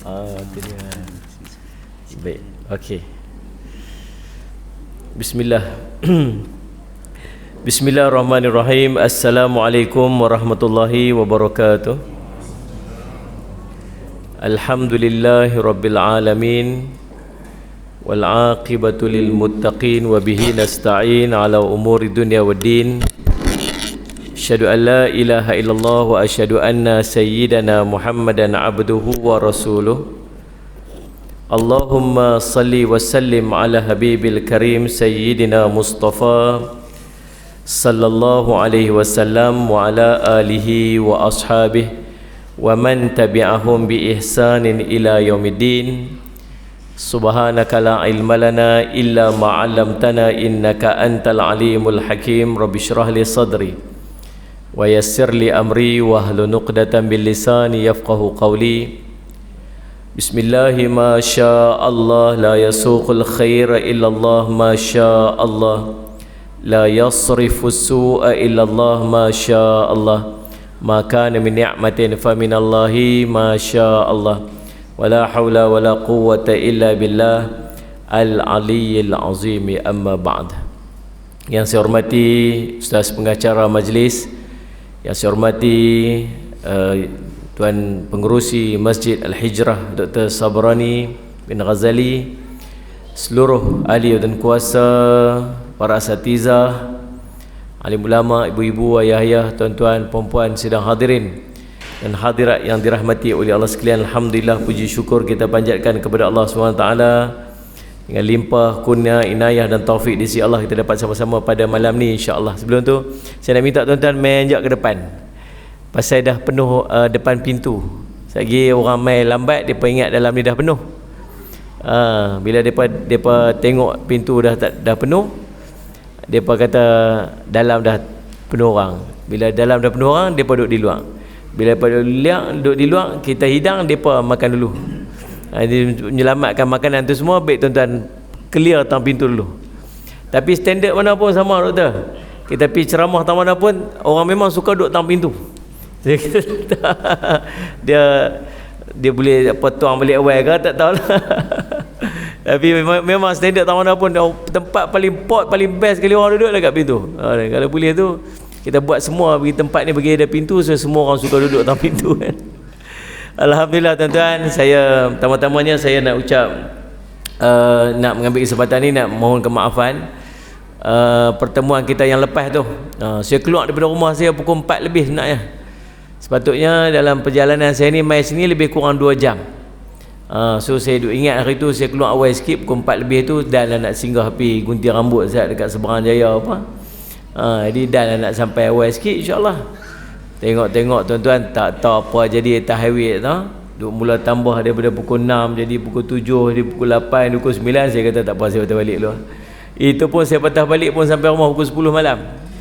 Itu dia. Baik, okey. Bismillah. Bismillahirrahmanirrahim. Assalamualaikum warahmatullahi wabarakatuh. Alhamdulillahi rabbil alamin. Wal aqibatu lil muttaqin wa bihi nasta'in ala umuri dunya waddin. Asyhadu an la ilaha illallah wa asyhadu anna sayyidana Muhammadan abduhu wa rasuluh. Allahumma salli wa sallim ala habibil karim sayyidina Mustafa sallallahu alaihi wasallam wa ala alihi wa ashabihi wa man tabi'ahum bi ihsanin ila yaumiddin. Subhanaka la ilma lana illa ma 'allamtana innaka antal alimul hakim. Rabbi shrah li sadri wa yassir li amri wahlul 'uqdatam bil lisani yafqahu qawli. Bismillahi ma syaa Allah la yasuqul khaira illa Allah ma syaa Allah la yasrifu su'a illa Allah ma syaa Allah ma kana min ni'matin fa min Allahi ma syaa Allah wala haula wala quwwata illa billah al-aliyyil azim. Amma ba'd. Yang saya hormati Ustaz pengacara majlis, yang saya hormati Tuan Pengerusi Masjid Al-Hijrah Dr. Sabrani bin Ghazali, seluruh ahli dan kuasa, para asatizah, alim ulama, ibu-ibu, ayah-ayah, tuan-tuan, puan-puan sidang hadirin dan hadirat yang dirahmati oleh Allah sekalian. Alhamdulillah, puji syukur kita panjatkan kepada Allah SWT dengan limpah kurnia, inayah dan taufik di sisi Allah kita dapat sama-sama pada malam ni, insya-Allah. Sebelum tu saya nak minta tuan-tuan menjak ke depan, pasal dah penuh depan pintu. Lagi orang mai lambat, depa ingat dalam ni dah penuh. Bila depa tengok pintu dah penuh, depa kata dalam dah penuh orang. Bila dalam dah penuh orang, depa duduk di luar. Bila depa duduk di luar, kita hidang, depa makan dulu. Jadi menyelamatkan makanan tu semua, baik tuan-tuan clear tang pintu dulu. Tapi standard mana pun sama, doktor. Kita pergi ceramah tang mana pun, orang memang suka duduk tang pintu. dia boleh apa tuang balik awal ke tak tahulah. Tapi memang standard tang mana pun, tempat paling best sekali orang duduk dekat pintu. Kalau boleh tu kita buat semua bagi tempat ni bagi ada pintu, so semua orang suka duduk tang pintu kan. Alhamdulillah tuan-tuan, saya pertama-tamanya saya nak ucap nak mengambil kesempatan ni nak mohon kemaafan pertemuan kita yang lepas tu. Saya keluar daripada rumah saya pukul 4 lebih sebenarnya. Sepatutnya dalam perjalanan saya ni mai sini lebih kurang 2 jam. So saya duk ingat hari tu saya keluar awal sikit pukul 4 lebih tu, dah lah nak singgah pergi gunting rambut saya dekat Seberang Jaya apa. Jadi dah lah nak sampai awal sikit, insya-Allah. Tengok tuan-tuan, tak tahu apa jadi atas highway tu. Duk mula tambah daripada pukul 6 jadi pukul 7, jadi pukul 8, pukul 9. Saya kata tak apa, saya patah balik dulu. Itu pun saya patah balik pun sampai rumah pukul 10 malam.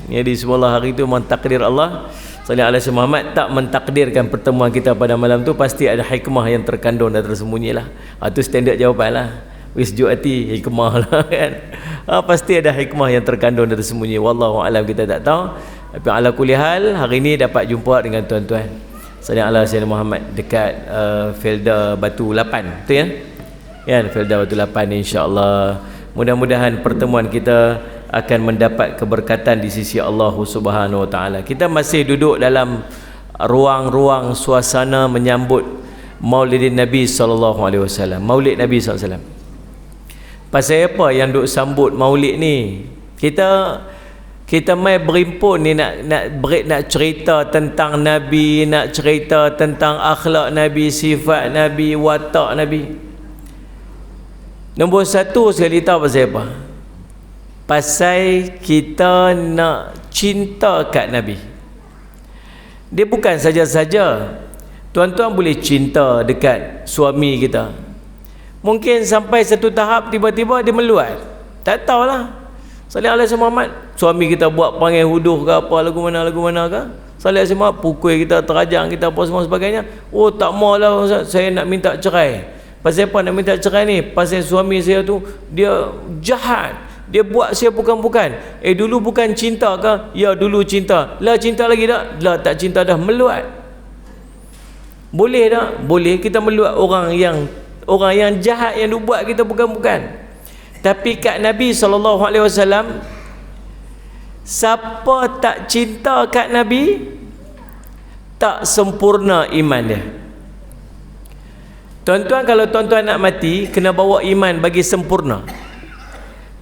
Jadi sebuah hari itu memang takdir Allah. Sallallahu alaihi wasallam Muhammad tak mentakdirkan pertemuan kita pada malam tu, pasti ada hikmah yang terkandung dan tersembunyi lah. Itu standard jawapan lah. Wis sejuk hati, hikmah lah kan. Pasti ada hikmah yang terkandung dan tersembunyi. Wallahu a'lam, kita tak tahu. Tapi ala kulli hal, hari ni dapat jumpa dengan tuan-tuan Sallallahu alaihi wasallam Muhammad dekat Felda Batu 8, betul ya? Ya, Felda Batu 8 ni, insya-Allah. Mudah-mudahan pertemuan kita akan mendapat keberkatan di sisi Allah Subhanahu Wa Taala. Kita masih duduk dalam ruang-ruang suasana menyambut Maulidin Nabi sallallahu alaihi wasallam. Maulid Nabi sallallahu alaihi wasallam. Pasal apa yang duk sambut Maulid ni? Kita mai berimpun ni nak cerita tentang Nabi, nak cerita tentang akhlak Nabi, sifat Nabi, watak Nabi. Nombor satu sekali tahu pasal apa? Pasal kita nak cinta kat Nabi. Dia bukan saja-saja tuan-tuan boleh cinta dekat suami kita. Mungkin sampai satu tahap tiba-tiba dia meluat. Tak tahulah. Sallallahu alaihi wasallam Muhammad, suami kita buat panggil huduh ke apa, lagu mana ke, sallallahu alaihi wasallam pukul kita, terajang kita, apa semua sebagainya. Oh tak maulah Ustaz, saya nak minta cerai. Pasal apa nak minta cerai ni? Pasal suami saya tu dia jahat, dia buat saya bukan-bukan. Dulu bukan cinta ke? Ya dulu cinta. Lah cinta lagi tak? Lah tak cinta dah, meluat. Boleh tak? Boleh kita meluat orang yang jahat yang buat kita bukan-bukan. Tapi kat Nabi SAW, siapa tak cinta kat Nabi, tak sempurna iman dia. Tuan-tuan, kalau tuan-tuan nak mati, kena bawa iman bagi sempurna.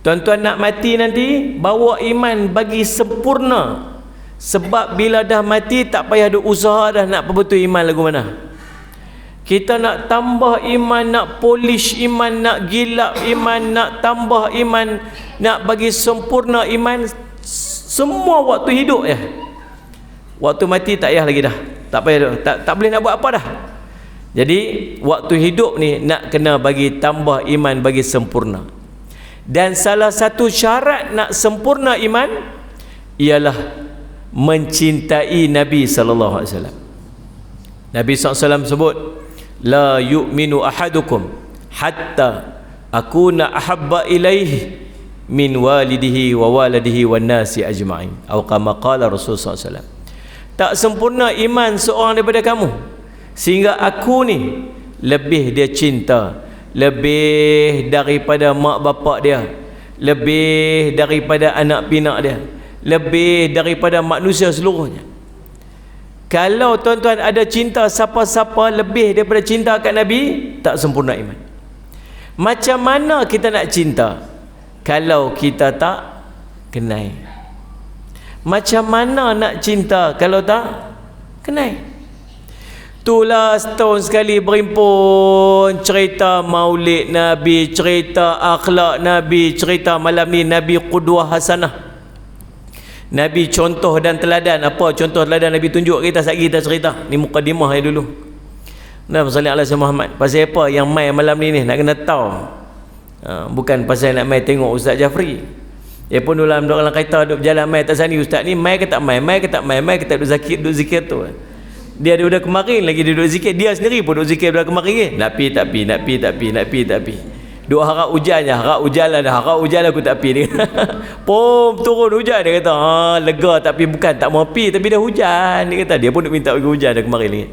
Tuan-tuan nak mati nanti, bawa iman bagi sempurna. Sebab bila dah mati, tak payah ada usaha dah nak perbetul iman lagu mana. Kita nak tambah iman, nak polish iman, nak gilap iman, nak tambah iman, nak bagi sempurna iman, semua waktu hidup je. Waktu mati tak payah lagi dah. Tak payah, tak boleh nak buat apa dah. Jadi waktu hidup ni nak kena bagi tambah iman bagi sempurna. Dan salah satu syarat nak sempurna iman ialah mencintai Nabi sallallahu alaihi wasallam. Nabi SAW sebut, la yu'minu ahadukum hatta akuna ahabba ilaihi min walidihi wa waladihi wan nasi ajma'in, atau kama qala Rasulullah SAW. Tak sempurna iman seorang daripada kamu sehingga aku ni lebih dia cinta, lebih daripada mak bapak dia, lebih daripada anak pinak dia, lebih daripada manusia seluruhnya. Kalau tuan-tuan ada cinta siapa-siapa lebih daripada cinta kat Nabi, tak sempurna iman. Macam mana kita nak cinta kalau kita tak kenal? Macam mana nak cinta kalau tak kenal? Itulah setahun sekali berimpun cerita maulid Nabi, cerita akhlak Nabi, cerita malam ni Nabi qudwah hasanah. Nabi contoh dan teladan. Apa contoh teladan Nabi tunjuk kita? Saat kita cerita ni mukadimah ya dulu. Nabi sallallahu alaihi wasallam Muhammad. Pasal apa yang mai malam ni nak kena tahu. Bukan pasal nak mai tengok Ustaz Jafri. Dia pun dalam kereta duduk berjalan mai tak sani, ustaz ni mai ke tak mai, mai ke tak mai, mai ke tak duduk zikir tu. Dia ada kemarin lagi dia duduk zikir, dia sendiri pun duduk zikir dah kemarin. Nak pi tak pi, nak pi tak pi, nak pi tak pi. Duk harap hujan je, harap hujan lah dah, harap hujan aku tak pi dia. Pom turun hujan, dia kata lega, tapi bukan tak mau pi tapi dah hujan, dia kata. Dia pun duk minta pergi hujan dah kemarin lagi.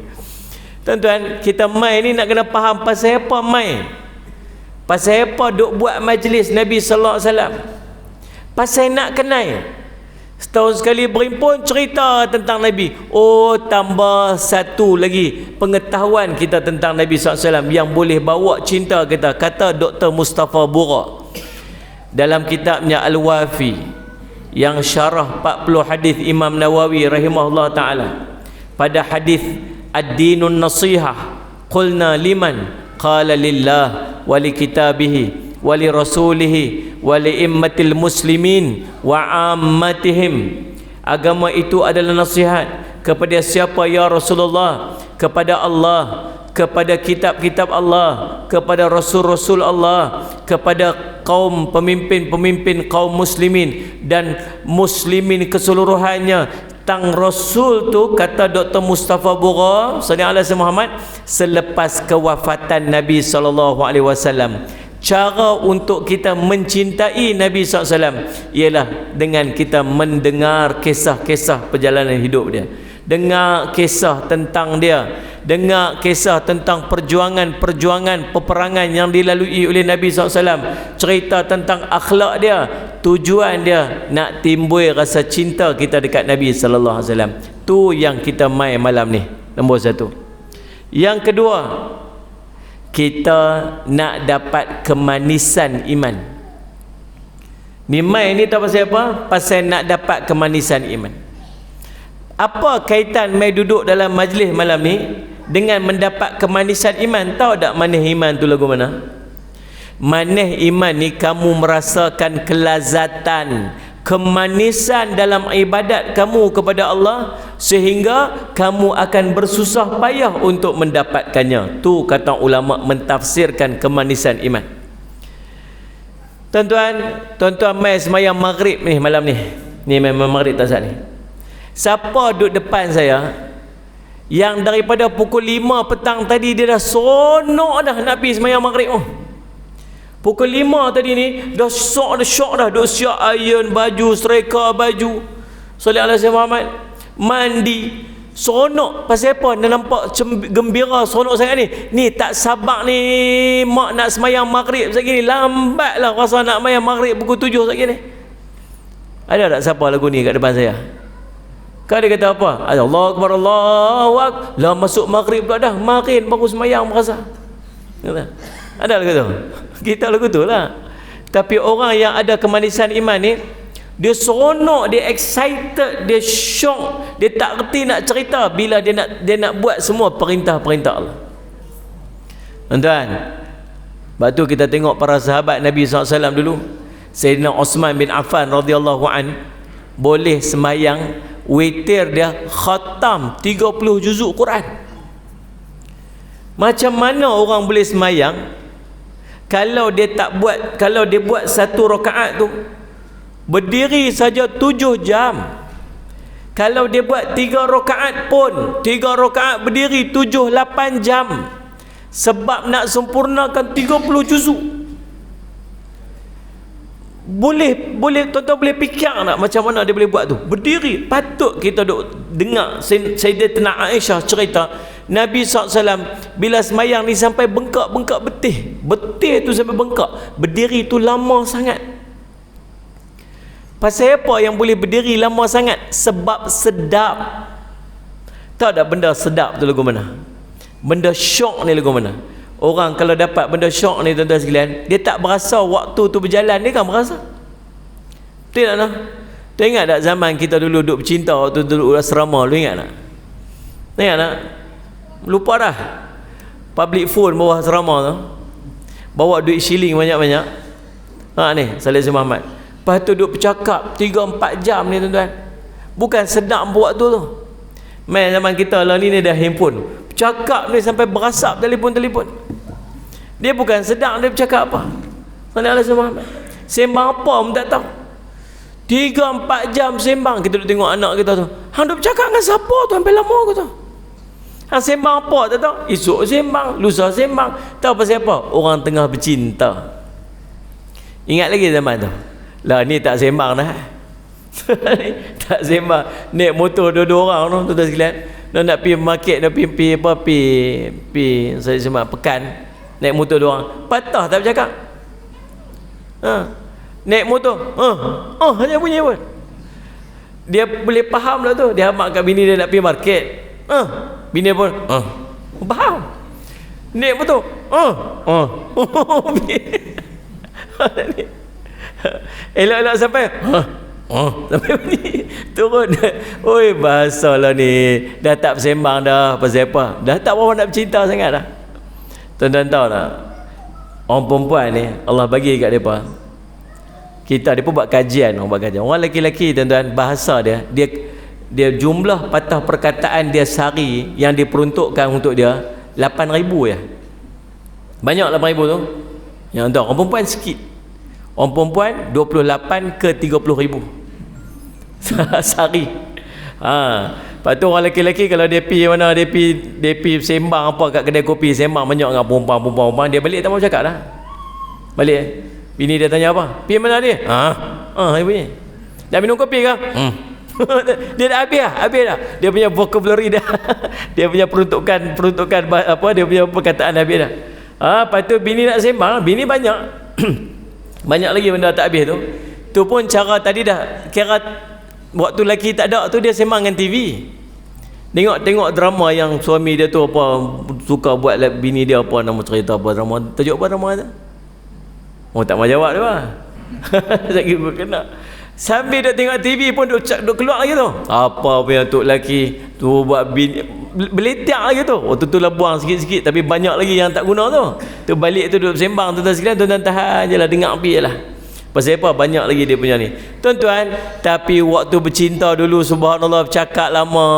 Tuan-tuan, kita mai ni nak kena faham pasal apa mai. Pasal apa duk buat majlis Nabi sallallahu alaihi wasallam. Pasal nak kenal. Setahun sekali berimpun cerita tentang Nabi. Oh, tambah satu lagi pengetahuan kita tentang Nabi SAW yang boleh bawa cinta kita. Kata Dr. Mustafa Bura dalam kitabnya Al-Wafi yang syarah 40 hadis Imam Nawawi rahimahullah ta'ala, pada hadis Ad-Dinun Nasihah, qulna liman, qala lillah wa li kitabihi wa li rasulihi wa li immatil muslimin wa ammatihim. Agama itu adalah nasihat kepada siapa ya Rasulullah? Kepada Allah, kepada kitab-kitab Allah, kepada rasul-rasul Allah, kepada kaum pemimpin-pemimpin kaum muslimin dan muslimin keseluruhannya. Tang Rasul tu, kata Dr. Mustafa Bura sallallahu alaihi Muhammad, selepas kewafatan Nabi SAW. Cara untuk kita mencintai Nabi SAW ialah dengan kita mendengar kisah-kisah perjalanan hidup dia, dengar kisah tentang dia, dengar kisah tentang perjuangan peperangan yang dilalui oleh Nabi SAW, cerita tentang akhlak dia. Tujuan dia nak timbul rasa cinta kita dekat Nabi SAW. Tu yang kita mai malam ni, nombor satu. Yang kedua, kita nak dapat kemanisan iman. Ni mai ni tahu pasal apa? Pasal nak dapat kemanisan iman. Apa kaitan mai duduk dalam majlis malam ni dengan mendapat kemanisan iman? Tahu tak manis iman tu lagu mana? Manis iman ni kamu merasakan kelazatan, kemanisan dalam ibadat kamu kepada Allah, sehingga kamu akan bersusah payah untuk mendapatkannya. Tu kata ulama mentafsirkan kemanisan iman. Tuan-tuan mai semayang maghrib ni malam ni. Ni memang maghrib tak saat ni. Siapa duduk depan saya yang daripada pukul 5 petang tadi dia dah sonok dah nak pergi semayang maghrib tu. Pukul 5 tadi ni dah syok dah, duk siap iron baju, sereka baju, sallallahu alaihi Muhammad, mandi, Seronok. Pasal apa? Dia nampak gembira, seronok sangat ni. Ni tak sabar ni mak nak semayang maghrib sekali ni. Lambat lah rasa nak semayang maghrib pukul 7 sekali ni. Ada tak siapa lagu ni kat depan saya? Kan dia kata apa? Allahu Akbar, Allahu Akbar. Lah masuk maghrib pula dah. Makin baru semayang merasa. Ada lagu tu? Kita lagu tu lah. Tapi orang yang ada kemanisan iman ni, dia seronok, dia excited, dia syok, dia tak reti nak cerita bila dia nak buat semua perintah-perintah Allah. Tuan-tuan, sebab tu kita tengok para sahabat Nabi SAW dulu. Sayyidina Osman bin Affan radhiyallahu an boleh semayang witir dia khatam 30 juzuk Quran. Macam mana orang boleh semayang kalau dia buat satu rakaat tu berdiri saja 7 jam. Kalau dia buat 3 rakaat pun 3 rakaat berdiri 7-8 jam. Sebab nak sempurnakan 30 juzuk. Boleh tuan-tuan boleh fikir tak macam mana dia boleh buat tu? Berdiri. Patut kita duk dengar Sayyidatina Aisyah cerita Nabi SAW bila semayang ni sampai bengkak-bengkak betih. Betih tu sampai bengkak. Berdiri tu lama sangat. Pasal apa yang boleh berdiri lama sangat? Sebab sedap. Tahu tak benda sedap tu lagu mana? Benda syok ni lagu mana? Orang kalau dapat benda syok ni tuan-tuan sekalian, dia tak berasa waktu tu berjalan, dia kan berasa. Betul tak? Tu ingat tak zaman kita dulu duduk bercinta waktu duduk asrama, lu ingat tak? Ingat tak? Lupa dah. Public phone bawah asrama tu. Bawa duit shilling banyak-banyak. Ni Saleh Muhammad. Lepas tu duduk bercakap 3-4 jam ni tuan-tuan. Bukan sedap buat tu. Main zaman kita lah ni dah handphone. Bercakap ni sampai berasap telefon-telefon. Dia bukan sedang dia bercakap apa. Saleh Muhammad. Sembang apa pun tak tahu. 3-4 jam sembang. Kita duduk tengok anak kita tu. Hang duduk bercakap dengan siapa tu sampai lama ke tu? Hang sembang apa tak tahu. Esok sembang, lusa sembang. Tahu pasal apa? Orang tengah bercinta. Ingat lagi zaman tu. Lah ni tak sembang dah. Tak sembang. Naik motor dua-dua orang tu tuan-tuan sekalian. Nak pergi market, nak pergi saya sembang pekan. Naik motor dua orang. Patah tak bercakap. Naik motor. Hanya bunyi pun. Dia boleh faham lah tu. Dia amak kat bini dia nak pergi market. Bini pun faham. Naik motor. Elok-elok sampai sampai bunyi turun. Oi bahasa lah ni. Dah tak bersembang dah. Pasal apa? Dah tak berapa nak bercinta sangat dah. Tuan-tuan tahu tak? Orang perempuan ni Allah bagi kat mereka. Dia pun buat kajian. Orang lelaki-lelaki tuan-tuan, bahasa dia jumlah patah perkataan dia sehari yang diperuntukkan untuk dia 8,000 ya. Banyak 8,000 tu. Yang tu orang perempuan sikit. Orang perempuan 28 ke 30,000 sehari. Lepas tu orang lelaki-lelaki kalau dia pergi mana, dia pergi sembang apa kat kedai kopi, sembang banyak dengan perempuan, dia balik tak mau cakap dah. Balik. Bini dia tanya apa? Pergi mana dia? Dia punya. Dah minum kopi ke? Dia dah habis dah. Dia punya vocabulary dah. Dia punya peruntukan apa, dia punya perkataan habis dah. Lepas tu bini nak sembang, bini banyak. Banyak lagi benda tak habis tu. Tu pun cara tadi dah kira waktu lelaki tak ada tu dia sembang dengan TV. Tengok drama yang suami dia tu apa suka buat bini dia apa nama cerita apa drama. Tajuk apa drama tu? Tak mau jawab tu lah. Sakit berkena. Sambil duk tengok TV pun duk keluar lagi tu. Apa punya tu lelaki tu buat bini beletak lagi tu. Tu lah buang sikit-sikit tapi banyak lagi yang tak guna tu. Tu balik tu duduk sembang tuan-tuan sekalian, tuan-tuan tahan je lah, dengar api je lah. Pasal apa? Banyak lagi dia punya ni. Tuan-tuan, tapi waktu bercinta dulu subhanallah bercakap lama.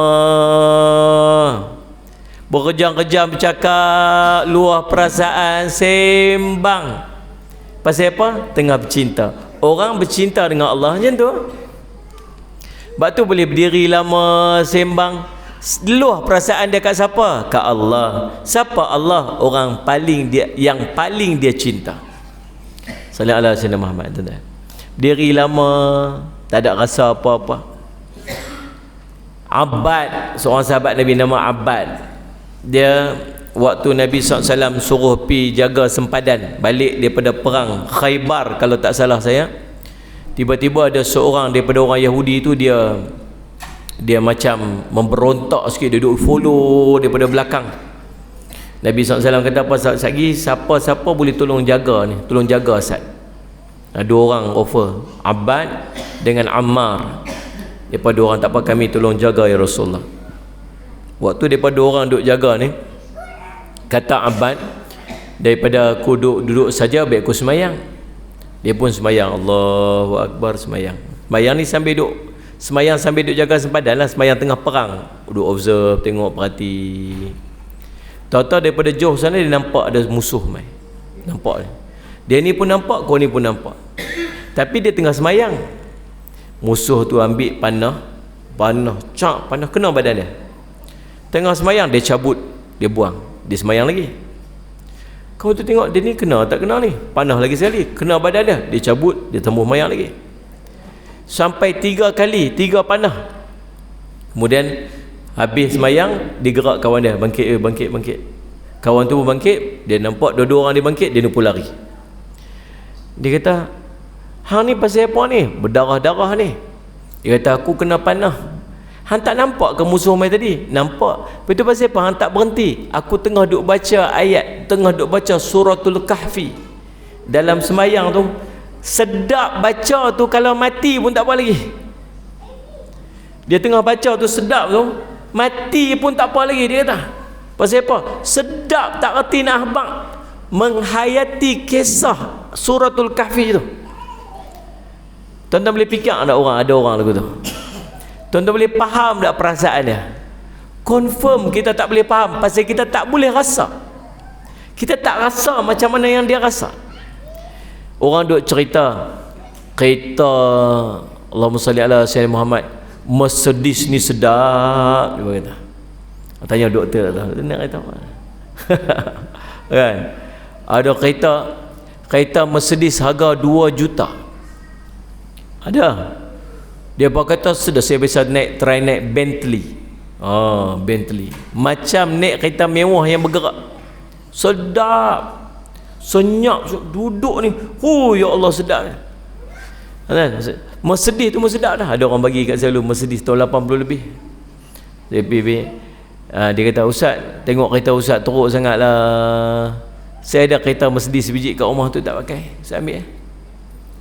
Berkejam-kejam bercakap, luah perasaan, sembang. Pasal apa? Tengah bercinta. Orang bercinta dengan Allah macam tu. Sebab tu boleh berdiri lama, sembang. Luah perasaan dia kat siapa? Kat Allah. Siapa Allah? Orang yang paling dia cinta. Sallallahu alaihi wasallam Muhammad. Berdiri lama, tak ada rasa apa-apa. Abbad, seorang sahabat Nabi nama Abbad. Dia waktu Nabi SAW suruh pi jaga sempadan balik daripada perang Khaybar kalau tak salah saya, tiba-tiba ada seorang daripada orang Yahudi tu, dia macam memberontak sikit, dia duduk follow daripada belakang. Nabi SAW kata, apa lagi, siapa-siapa boleh tolong jaga ni, tolong jaga Asad. Dua orang offer, Abbad dengan Ammar. Daripada orang, tak apa, kami tolong jaga ya Rasulullah. Waktu daripada orang duduk jaga ni, kata Abbad, daripada aku duduk saja, biar aku semayang. Dia pun semayang, Allahu Akbar, semayang. Semayang ni sambil duduk, semayang sambil duduk jaga sempadan lah, semayang tengah perang. Duduk observe, tengok, perhati. Tahu-tahu daripada jauh sana dia nampak ada musuh mai. Nampak dia ni pun nampak, kau ni pun nampak. Tapi dia tengah semayang. Musuh tu ambil panah, panah kena badan dia. Tengah semayang dia cabut, dia buang, dia semayang lagi. Kau tu tengok dia ni kena tak kena ni, panah lagi sekali, kena badan dia, dia cabut, dia tembus semayang lagi. Sampai 3 kali, 3 panah. Kemudian habis semayang, digerak kawan dia, bangkit, bangkit. Kawan tu pun bangkit, dia nampak dua-dua orang dia bangkit, dia pun lari. Dia kata, hang ni pasal apa ni? Berdarah-darah ni. Dia kata, aku kena panah. Hang tak nampak ke musuh mai tadi? Nampak. Betul pasal apa? Hang tak berhenti. Aku tengah duk baca ayat, tengah duk baca suratul Kahfi. Dalam semayang tu, sedap baca tu, kalau mati pun tak apa lagi. Dia tengah baca tu sedap tu, mati pun tak apa lagi, dia kata. Pasal apa? Sedap, tak reti nak habaq menghayati kisah suratul Kahfi tu. Tuan-tuan boleh fikir tak orang, ada orang lagu tu? Tuan-tuan boleh faham tak perasaan dia? Confirm kita tak boleh faham, pasal kita tak boleh rasa. Kita tak rasa macam mana yang dia rasa. Orang duk cerita Allahumma salli ala Sayyidina Muhammad, Mercedes ni sedap, dia kata. Tanya doktor tu, nak kata apa? Kan? Ada kereta Mercedes harga 2 juta. Ada. Dia kata sudah, saya biasa try naik Bentley. Bentley. Macam naik kereta mewah yang bergerak. Sedap. Senyap, duduk ni. Ya Allah, sedap. Mercedes tu sedap dah. Ada orang bagi kat saya dulu Mercedes tahun 80 lebih. Dia kata, Ustaz, tengok kereta Ustaz teruk sangat lah. Saya ada kereta Mercedes sebiji kat rumah tu, tak pakai, saya ambil.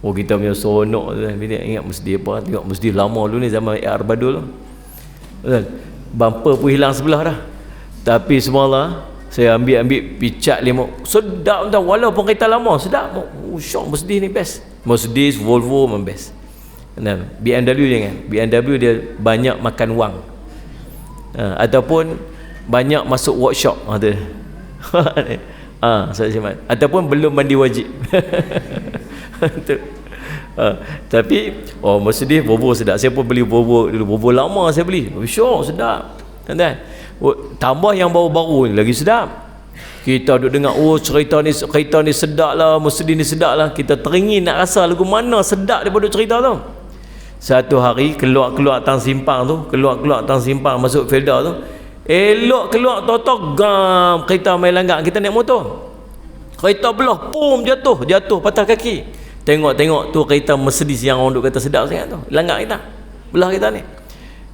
Kita punya sonok tu, bila ingat Mercedes apa, tengok Mercedes lama dulu ni, zaman AR Badul tu. Bumper pun hilang sebelah dah. Tapi semalam saya ambil picat 5. Sedap tau, walaupun kereta lama sedap. Syok, Mercedes ni best. Mercedes, Volvo memang best. BMW jangan. BMW dia banyak makan wang. Ataupun banyak masuk workshop. Ataupun belum mandi wajib. Tapi Mercedes, Volvo sedap. Saya pun beli Volvo dulu. Volvo lama saya beli. Syok, sedap. Tambah yang baru-baru ni lagi sedap. Kita duduk dengar, cerita ni sedap lah, Mercedes ni sedap lah. Kita teringin nak rasa lagu mana sedap daripada cerita tu. Satu hari keluar tang simpang tu, masuk Felda tu, elok keluar tahu gam kereta main langgar, kita naik motor, kereta belah, pum, jatuh patah kaki. Tengok tu kereta Mercedes yang orang duk kata sedap sangat tu, langgar kita, belah kita ni.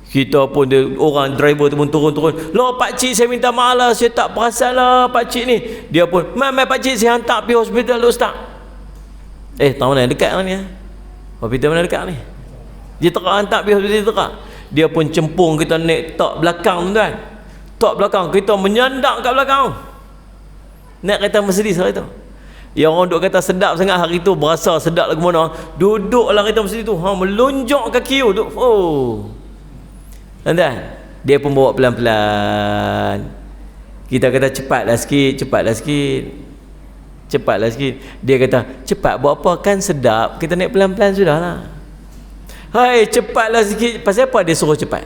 Kita pun orang driver tu pun turun. Lah pakcik, saya minta maaf lah, saya tak perasan lah pakcik ni. Dia pun, mai pakcik, saya hantar pergi hospital tu Ustaz. Tahu mana dekat ni ya? Hospital mana dekat ni? Dia terak hantar pergi hospital terak. Dia pun cempung kita naik tak belakang tuan. Tak belakang, kita menyandak kat belakang. Naik kereta Mercedes hari tu. Yang orang duk kata sedap sangat hari tu, berasa sedap lagu mana. Duduklah kereta Mercedes tu, melonjak kaki tu. Tuan-tuan, dia pun bawa pelan-pelan. Kita kata cepatlah sikit. Dia kata, cepat buat apa, kan sedap. Kita naik pelan-pelan sudahlah. Hai, cepatlah sikit. Pasal apa dia suruh cepat?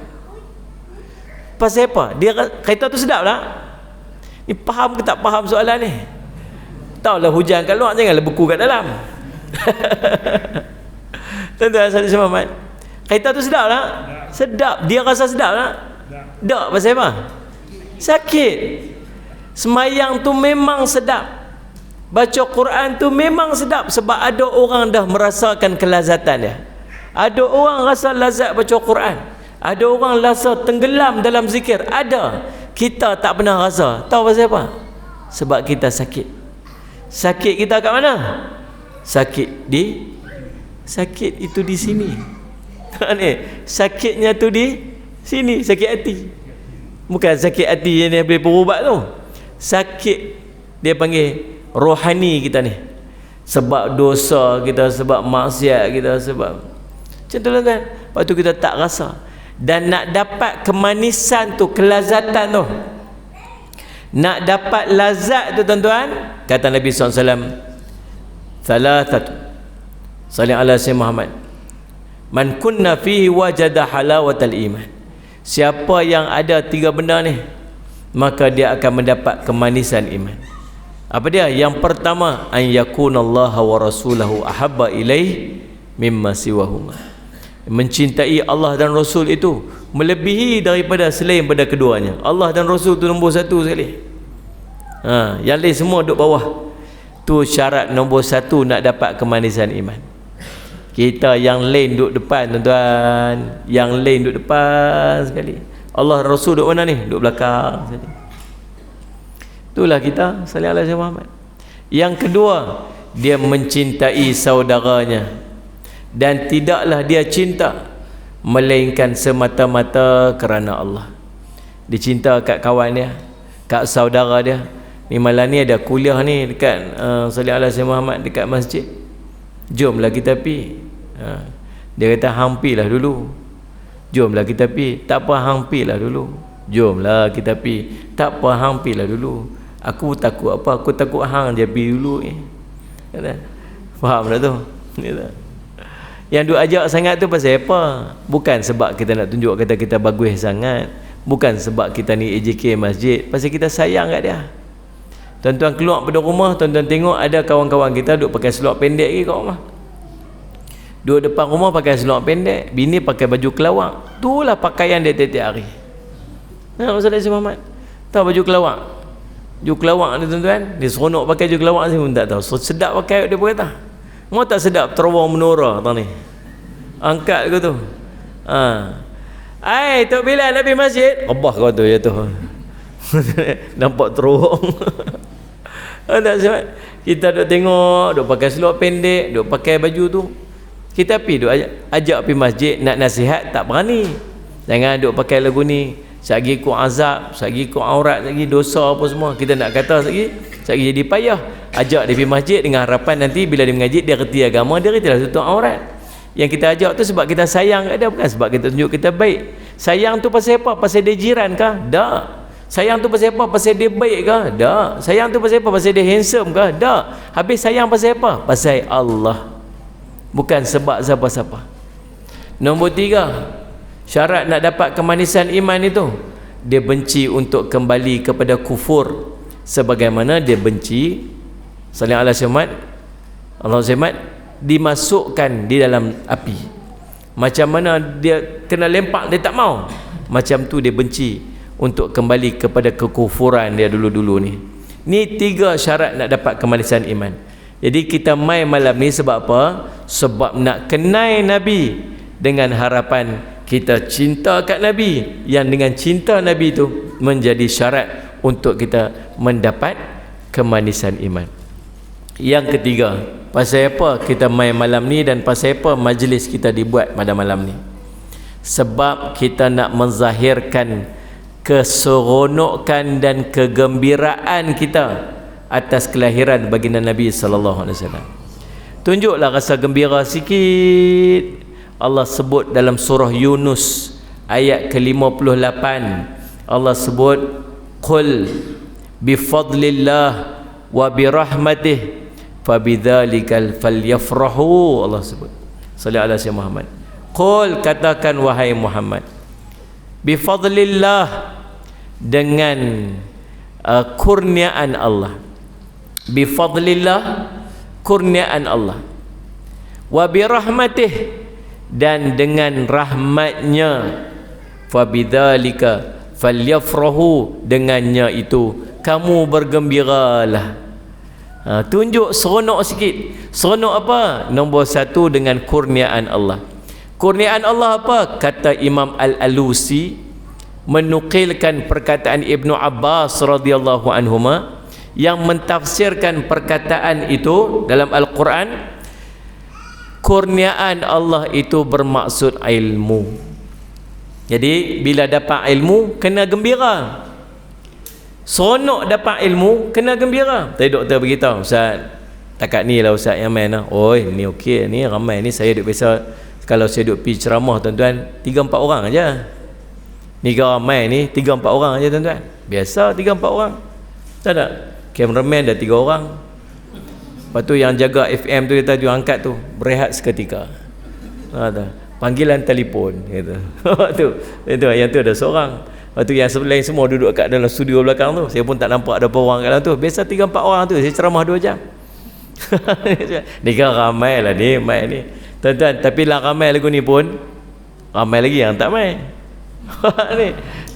Pasal apa? Dia kereta tu sedap lah. Ni faham ke tak faham soalan ni? Tahulah hujan kat luar, janganlah beku kat dalam. Tuan-tuan, Saudara Muhammad, kereta tu sedap lah. Sedap. Dia rasa sedap tak? Tak. Pasal apa? Sakit. Semayang tu memang sedap. Baca Quran tu memang sedap. Sebab ada orang dah merasakan kelazatan dia. Ada orang rasa lazat baca Quran. Ada orang rasa tenggelam dalam zikir. Ada. Kita tak pernah rasa. Tahu pasal apa? Sebab kita sakit. Sakit kita kat mana? Sakit itu di sini. Sakitnya tu di sini, sakit hati. Bukan sakit hati yang dia boleh berubat tu. Sakit dia panggil rohani kita ni. Sebab dosa kita, sebab maksiat kita, sebab macam tu lah kan. Lepas tu kita tak rasa. Dan nak dapat kemanisan tu, kelazatan tu, nak dapat lazat tu tuan-tuan, kata Nabi SAW, thalathatu salli ala sayyidina Muhammad, man kunna fihi wajada halawatal iman. Siapa yang ada 3 benda ni, maka dia akan mendapat kemanisan iman. Apa dia? Yang pertama, an yakunallaha wa rasulahu ahabba ilaih mimma siwahuma. Mencintai Allah dan Rasul itu melebihi daripada selain pada keduanya. Allah dan Rasul tu nombor 1 sekali. Yang lain semua duduk bawah. Tu syarat nombor 1 nak dapat kemanisan iman. Kita yang lain duduk depan tuan-tuan. Yang lain duduk depan sekali. Allah Rasul duduk mana ni? Duduk belakang sekali. Itulah kita sallallahu alaihi Muhammad. Yang kedua, dia mencintai saudaranya. Dan tidaklah dia cinta melainkan semata-mata kerana Allah. Dia cinta kat kawan dia, kat saudara dia. Ni malam ni ada kuliah ni dekat sallallahu alaihi Muhammad dekat masjid. Jomlah kita pi. Dia kata hampilah dulu. Jomlah kita pi. Tak apa, hampilah dulu. Jomlah kita pi. Tak apa, hampilah dulu. Aku takut apa? Aku takut hang je pi dulu ni. Kata. Faham dah tu? Kata. Yang duk ajak sangat tu pasal apa? Bukan sebab kita nak tunjuk kata kita bagus sangat. Bukan sebab kita ni AJK masjid. Pasal kita sayang kat dia. Tuan-tuan keluar pada rumah, tuan-tuan tengok ada kawan-kawan kita duk pakai seluar pendek lagi kat rumah. Duk depan rumah pakai seluar pendek, bini pakai baju kelawak. Itulah pakaian dia tiap-tiap hari. Masalah si Muhammad. Tahu baju kelawak? Baju kelawak ni tuan-tuan, dia seronok pakai baju kelawak ni pun tak tahu. So, sedap pakai dia pun kata. Mau tak sedap terowong menora tau ni. Angkat ke tu. Ai, Tok Bilal Nabi masjid. Abah kau tu jatuh. Nampak terowong. Tak sebab kita duk tengok, duk pakai seluar pendek, duk pakai baju tu. Kita pergi duk ajak pergi masjid nak nasihat tak berani. Jangan duk pakai lagu ni. Sagi ku azab, sagi ku aurat, sagi dosa apa semua. Kita nak kata sagi jadi payah. Ajak dia pergi masjid dengan harapan nanti bila dia mengaji dia reti agama, dia retilah tutup aurat. Yang kita ajak tu sebab kita sayang kat dia, bukan sebab kita tunjuk kita baik. Sayang tu pasal apa? Pasal dia jiran kah? Tak. Sayang tu pasal apa? Pasal dia baik kah? Tak. Sayang tu pasal apa? Pasal dia handsome kah? Tak. Habis sayang pasal apa? Pasal Allah. Bukan sebab siapa-siapa. Nombor 3, syarat nak dapat kemanisan iman itu, dia benci untuk kembali kepada kufur sebagaimana dia benci sallallahu alaihi wasallam Allah dimasukkan di dalam api. Macam mana dia kena lempak dia tak mau, macam tu dia benci untuk kembali kepada kekufuran dia dulu-dulu ni. Ni 3 syarat nak dapat kemanisan iman. Jadi kita mai malam ni sebab apa? Sebab nak kenal Nabi dengan harapan kita cinta kat Nabi, yang dengan cinta Nabi tu menjadi syarat untuk kita mendapat kemanisan iman. Yang ketiga, pasal apa kita main malam ni dan pasal apa majlis kita dibuat pada malam ni? Sebab kita nak menzahirkan keseronokan dan kegembiraan kita atas kelahiran baginda Nabi sallallahu alaihi wasallam. Tunjuklah rasa gembira sikit. Allah sebut dalam surah Yunus ayat ke-58, Allah sebut qul bifadlillah wa birahmatih fabidzalikal falyafrahu. Allah sebut sallallahu alaihi Muhammad. Qul, katakan wahai Muhammad, bifadlillah, dengan kurniaan Allah. Bifadlillah, kurniaan Allah. Wa birahmatih, dan dengan rahmatnya, fabidzalika falyafrahu, dengannya itu kamu bergembiralah. Tunjuk seronok sikit. Seronok apa? Nombor satu, dengan kurniaan Allah. Kurniaan Allah apa? Kata Imam Al-Alusi menukilkan perkataan Ibnu Abbas radhiyallahu anhuma yang mentafsirkan perkataan itu dalam Al-Quran. Kurniaan Allah itu bermaksud ilmu. Jadi bila dapat ilmu kena gembira. Seronok dapat ilmu kena gembira. Tadi doktor beritahu, Ustaz, takat ni lah Ustaz yang main lah. Oi, ni okey, ni ramai ni. Saya duk biasa, kalau saya duk pergi ceramah tuan-tuan, 3-4 orang aja. Ni ramai ni 3-4 orang aja tuan-tuan. Biasa 3-4 orang. Tak ada. Cameraman dah 3 orang. Lepas tu yang jaga FM tu, dia tahu angkat tu, berehat seketika. Panggilan telefon gitu. Itu yang tu ada seorang. Lepas tu yang sebelah semua duduk kat dalam studio belakang tu. Saya pun tak nampak ada orang kat dalam tu. Biasa 3-4 orang tu, saya ceramah 2 jam. Ni kan ramai lah ni, mai ni. Tuan-tuan, tapi lah ramai lagu ni pun ramai lagi yang tak mai. Ni.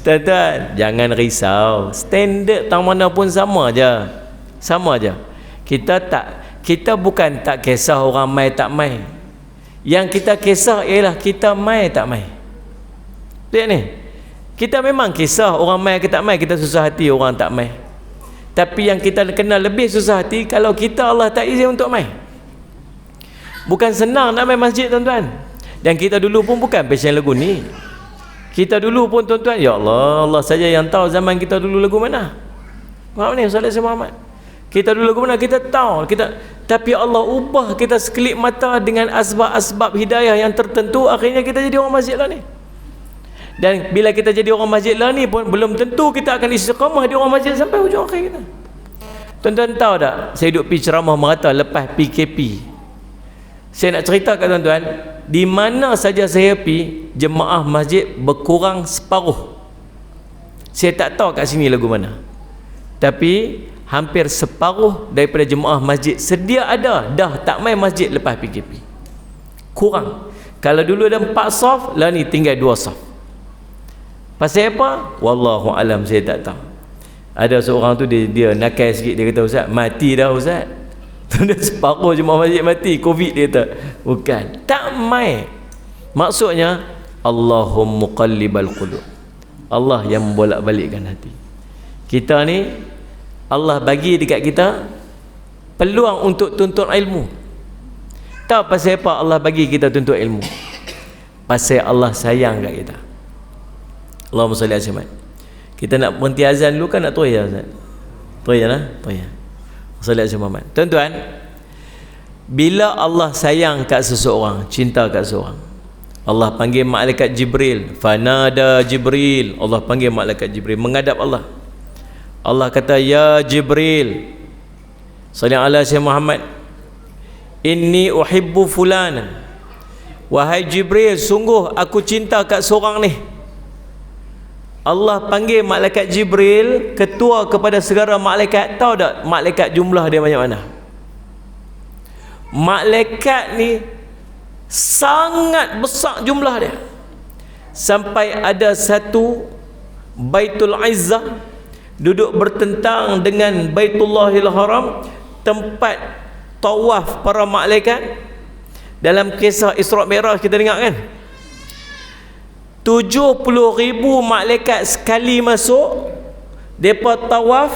Tuan-tuan, jangan risau. Standard tang mana pun sama aja. Sama aja. Kita bukan tak kisah orang mai tak mai. Yang kita kisah ialah kita mai tak mai. Lihat ni. Kita memang kisah orang mai ke tak mai, kita susah hati orang tak mai. Tapi yang kita kena lebih susah hati kalau kita Allah tak izin untuk mai. Bukan senang nak mai masjid tuan-tuan. Dan kita dulu pun bukan passion lagu ni. Kita dulu pun tuan-tuan, ya Allah, Allah saja yang tahu zaman kita dulu lagu mana. Faham ni Ustaz Muhammad? Kita dulu lagu mana kita tahu. Tapi Allah ubah kita sekelip mata dengan asbab-asbab hidayah yang tertentu, akhirnya kita jadi orang masjid lah ni. Dan bila kita jadi orang masjid lah ni pun belum tentu kita akan istiqamah di orang masjid sampai hujung akhir kita. Tuan-tuan tahu tak, saya duduk pergi ceramah merata lepas PKP. Saya nak cerita kat tuan-tuan, di mana saja saya pergi, jemaah masjid berkurang separuh. Saya tak tahu kat sini lagu mana, tapi hampir separuh daripada jemaah masjid sedia ada dah tak main masjid lepas PKP. Kurang. Kalau dulu ada 4 saf, lah ni tinggal 2 saf. Pasal apa? Wallahu alam, saya tak tahu. Ada seorang tu dia nakal sikit, dia kata, Ustaz, mati dah Ustaz. Dia separuh jemaah masjid mati, Covid dia kata. Bukan, tak mai. Maksudnya Allahum muqallibal qulub. Allah yang membolak-balikkan hati. Kita ni Allah bagi dekat kita peluang untuk tuntut ilmu. Tahu pasal apa Allah bagi kita tuntut ilmu? Pasal Allah sayang kat kita. Allahumma salli ala Muhammad. Kita nak berhenti azan dulu kan nak toya Ustaz? Toya lah, toya. Salli ala Muhammad. Tuan-tuan, bila Allah sayang kat seseorang, cinta kat seseorang, Allah panggil malaikat Jibril, fanada Jibril. Allah panggil malaikat Jibril menghadap Allah. Allah kata, ya Jibril, salli ala Muhammad, inni uhibbu fulana. Wahai Jibril, sungguh aku cinta kat seorang ni. Allah panggil malaikat Jibril, ketua kepada segala malaikat. Tahu tak malaikat jumlah dia banyak mana? Malaikat ni sangat besar jumlah dia. Sampai ada satu Baitul Izzah duduk bertentang dengan Baitullahil Haram, tempat tawaf para malaikat. Dalam kisah Isra' Mi'raj kita dengar kan, 70,000 malaikat sekali masuk, depa tawaf,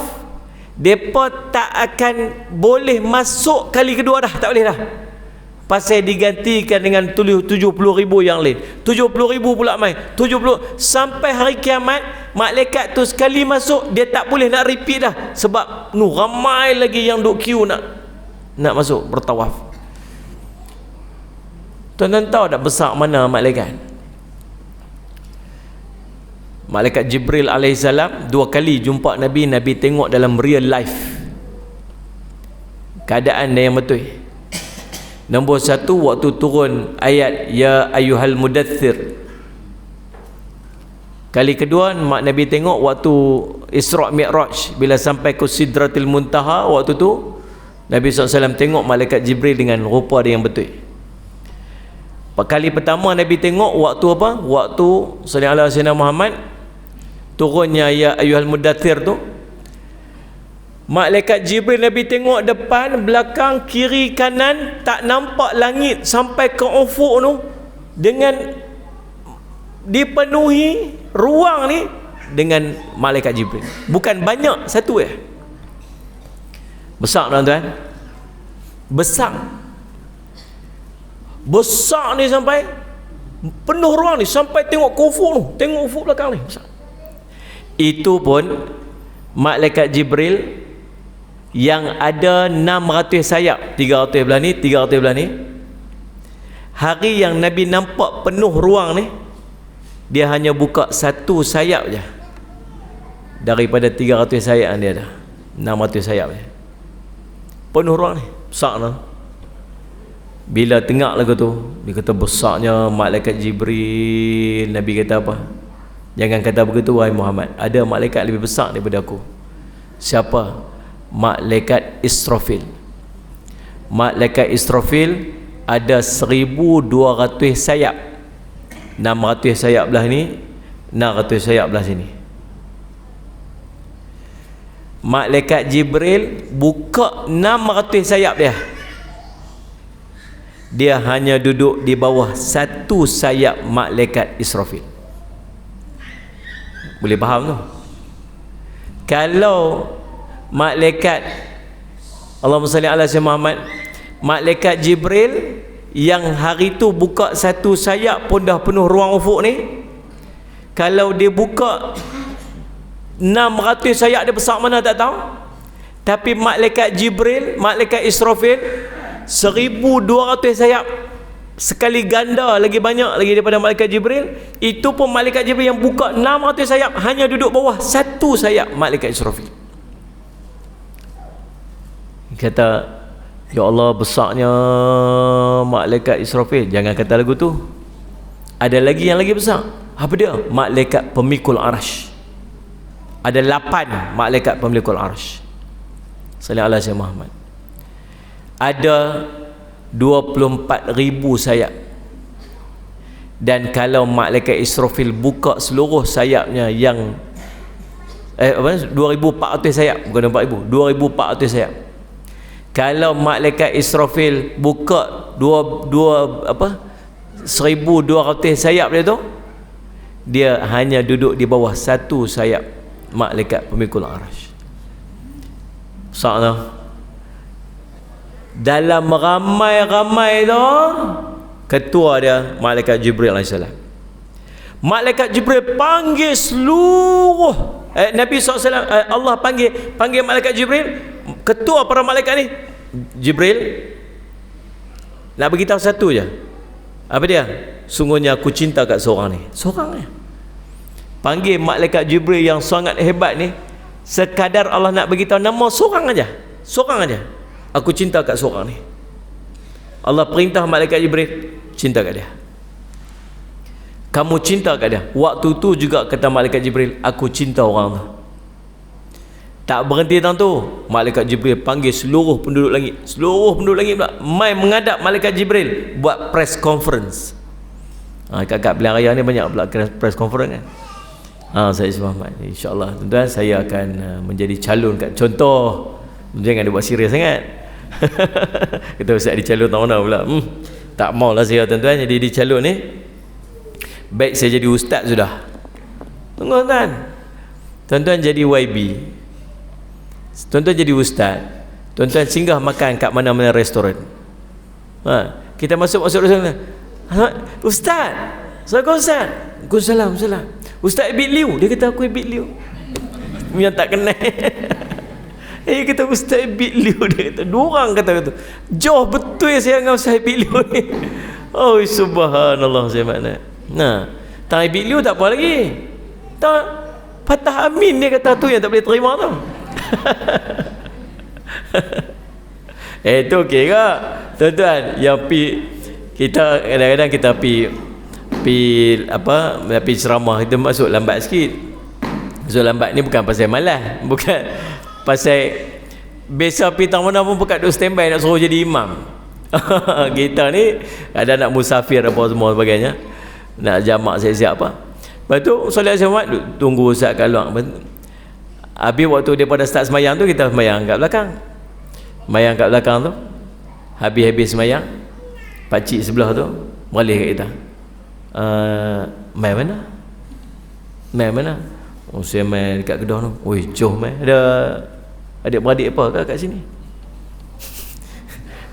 depa tak akan boleh masuk kali kedua dah, tak boleh dah. Pasal digantikan dengan 70,000 yang lain. 70,000 pula main. 70 sampai hari kiamat, malaikat tu sekali masuk dia tak boleh nak repeat dah, sebab nu ramai lagi yang duk queue nak masuk bertawaf. Tuan-tuan tahu tak besar mana malaikat? Malaikat Jibril alaihissalam 2 kali jumpa Nabi. Nabi tengok dalam real life keadaan dia yang betul. Nombor 1, waktu turun ayat ya ayyuhal mudaththir. Kali kedua Nabi tengok waktu Isra' Mi'raj, bila sampai ke Sidratil Muntaha, waktu tu Nabi SAW tengok malaikat Jibril dengan rupa dia yang betul. Kali pertama Nabi tengok waktu apa? Waktu sallallahu alaihi wasallam Muhammad turunnya ya ayyuhal mudaththir tu. Malaikat Jibril Nabi tengok depan, belakang, kiri, kanan, tak nampak langit sampai ke ufuk tu, dengan dipenuhi ruang ni dengan malaikat Jibril. Bukan banyak, satu ya. Besar tuan-tuan. Besar. Besar ni sampai penuh ruang ni, sampai tengok ke ufuk tu, tengok ufuk belakang ni besar. Itu pun malaikat Jibril yang ada 600 sayap, 300 belah ni, 300 belah ni. Hari yang Nabi nampak penuh ruang ni, dia hanya buka satu sayap je daripada 300 sayap yang dia ada. 600 sayap je, penuh ruang ni, besar lah. Bila tengok lagu tu, dia kata besarnya malaikat Jibril. Nabi kata apa? Jangan kata begitu wahai Muhammad, ada malaikat lebih besar daripada aku. Siapa? Malaikat Israfil. Malaikat Israfil ada 1200 sayap. 600 sayap belah ni, 600 sayap belah sini. Malaikat Jibril buka 600 sayap dia. Dia hanya duduk di bawah satu sayap malaikat Israfil. Boleh faham tu? Kalau malaikat, Allahumma salli ala sayyidina Muhammad, malaikat Jibril yang hari tu buka satu sayap pun dah penuh ruang ufuk ni, kalau dia buka 600 sayap dia besar mana tak tahu. Tapi malaikat Jibril, malaikat Israfil 1200 sayap, sekali ganda lagi banyak lagi daripada malaikat Jibril. Itu pun malaikat Jibril yang buka 600 sayap hanya duduk bawah satu sayap malaikat Israfil. Kata, ya Allah besarnya malaikat Israfil. Jangan kata lagu tu, ada lagi yang lagi besar. Apa dia? Malaikat pemikul arash. Ada 8 malaikat pemikul arash. Sallallahu alaihi Muhammad. Ada 24,000 sayap. Dan kalau malaikat Israfil buka seluruh sayapnya yang 2,400 sayap, bukan 4,000, 2,400 sayap. Kalau malaikat Israfil buka 1,200 sayap dia tu, dia hanya duduk di bawah satu sayap malaikat pemikul arash. Besar. Dalam ramai-ramai tu, ketua dia malaikat Jibril AS. Malaikat Jibril panggil seluruh Nabi SAW, Allah panggil malaikat Jibril. Ketua para malaikat ni Jibril nak beritahu satu je. Apa dia? Sungguhnya aku cinta kat seorang ni. Seorang ni panggil malaikat Jibril yang sangat hebat ni, sekadar Allah nak beritahu nama seorang aja. Seorang aja. Aku cinta kat seorang ni. Allah perintah malaikat Jibril, cinta kat dia. Kamu cinta kat dia. Waktu tu juga kata malaikat Jibril, aku cinta orang tu. Tak berhenti tang tu, malaikat Jibril panggil seluruh penduduk langit. Seluruh penduduk langit pula mai menghadap malaikat Jibril buat press conference. Kat pilihan raya ni banyak pula press conference kan. Saya Muhammad, insya-Allah tuan-tuan saya akan menjadi calon kat contoh. Jangan dia buat serius sangat. Kita ustaz dicalon tak mana pula. Tak maulah saya tuan-tuan jadi dicalon ni. Baik saya jadi ustaz sudah. Tunggu tuan. Tuan-tuan jadi YB. Tuan-tuan jadi ustaz, tuan-tuan singgah makan kat mana-mana restoran. Kita masuk restoran. Ustaz, Assalamualaikum Ustaz. Waalaikumsalam. Ustaz Ibit Liu. Dia kata aku Ibit Liu. Yang tak kenal. Dia kata Ustaz Ibit Liu. Dia kata dua orang kata tu. Jauh betul saya dengan Ustaz Ibit Liu ni. Oh subhanallah saya makna. Tak Ibit Liu tak apa lagi. Tak patah amin dia kata tu yang tak boleh terima tu. Itu okey ke tuan-tuan yang kita kadang-kadang kita pi ceramah, kita masuk lambat sikit. Masuk lambat ni bukan pasal malas, bukan pasal biasa pi tang mana pun bukan duk standby nak suruh jadi imam. Kita ni ada nak musafir apa semua sebagainya, nak jamak siap-siap apa. Lepas tu solat Jumaat tunggu ustaz kat luar. Habis waktu daripada start semayang tu kita semayang kat belakang. Semayang kat belakang tu. Habis semayang, pakcik sebelah tu beralih kat kita. Mai mana? Mai mana? Oh, saya mai dekat Kedah tu. Oi, jauh mai. Ada adik-beradik apa kat sini?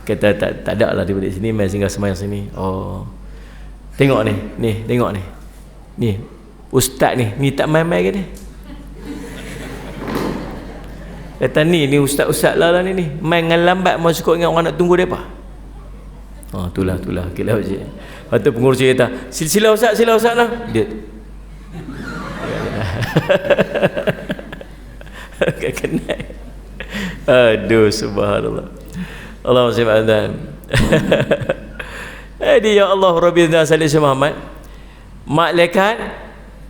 Kata tak ada lah daripada sini, mai singgah semayang sini. Oh. Tengok ni, tengok ni. Ni, ustaz ni tak mai-mai ke ni? Kata ni ustaz-ustaz lah ni. Mai dengan lambat mau cukup dengan orang nak tunggu depa. Itulah kira pakcik. Lepas tu pengurus kata, sila ustaz lah. Dia kenal. Aduh, subhanallah. Allahumma salli ala Jadi ya Allah Rabbi sallallahu Muhammad, malaikat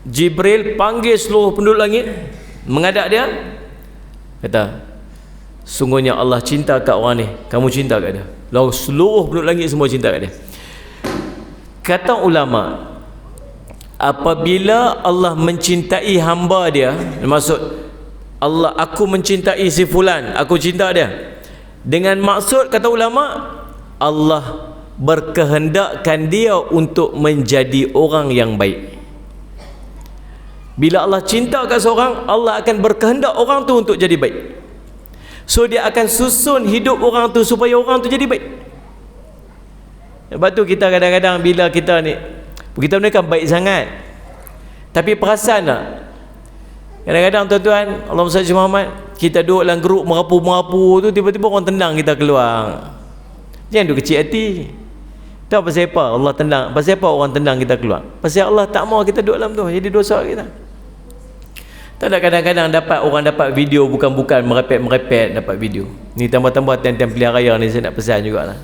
Jibril panggil seluruh penduduk langit, menghadap dia, kata, sungguhnya Allah cinta kat orang ni, kamu cinta kat dia. Lalu seluruh penduduk langit semua cinta kat dia. Kata ulama, apabila Allah mencintai hamba dia, maksud Allah, aku mencintai si fulan, aku cinta dia, dengan maksud kata ulama, Allah berkehendakkan dia untuk menjadi orang yang baik. Bila Allah cinta kat seorang, Allah akan berkehendak orang tu untuk jadi baik. So dia akan susun hidup orang tu supaya orang tu jadi baik. Lepas tu kita kadang-kadang bila kita ni kan baik sangat, tapi perasan tak, kadang-kadang tuan-tuan, Allahumma salli Muhammad, kita duduk dalam grup merapu-merapu tu, tiba-tiba orang tendang kita keluar. Jangan duduk kecil hati. Tahu pasal apa Allah tendang? Pasal apa orang tendang kita keluar? Pasal Allah tak mahu kita duduk dalam tu, jadi dosa kita. Tak ada, kadang-kadang orang dapat video bukan-bukan, merepet dapat video. Ni tambah-tambah time-time pilihan raya ni saya nak pesan jugalah.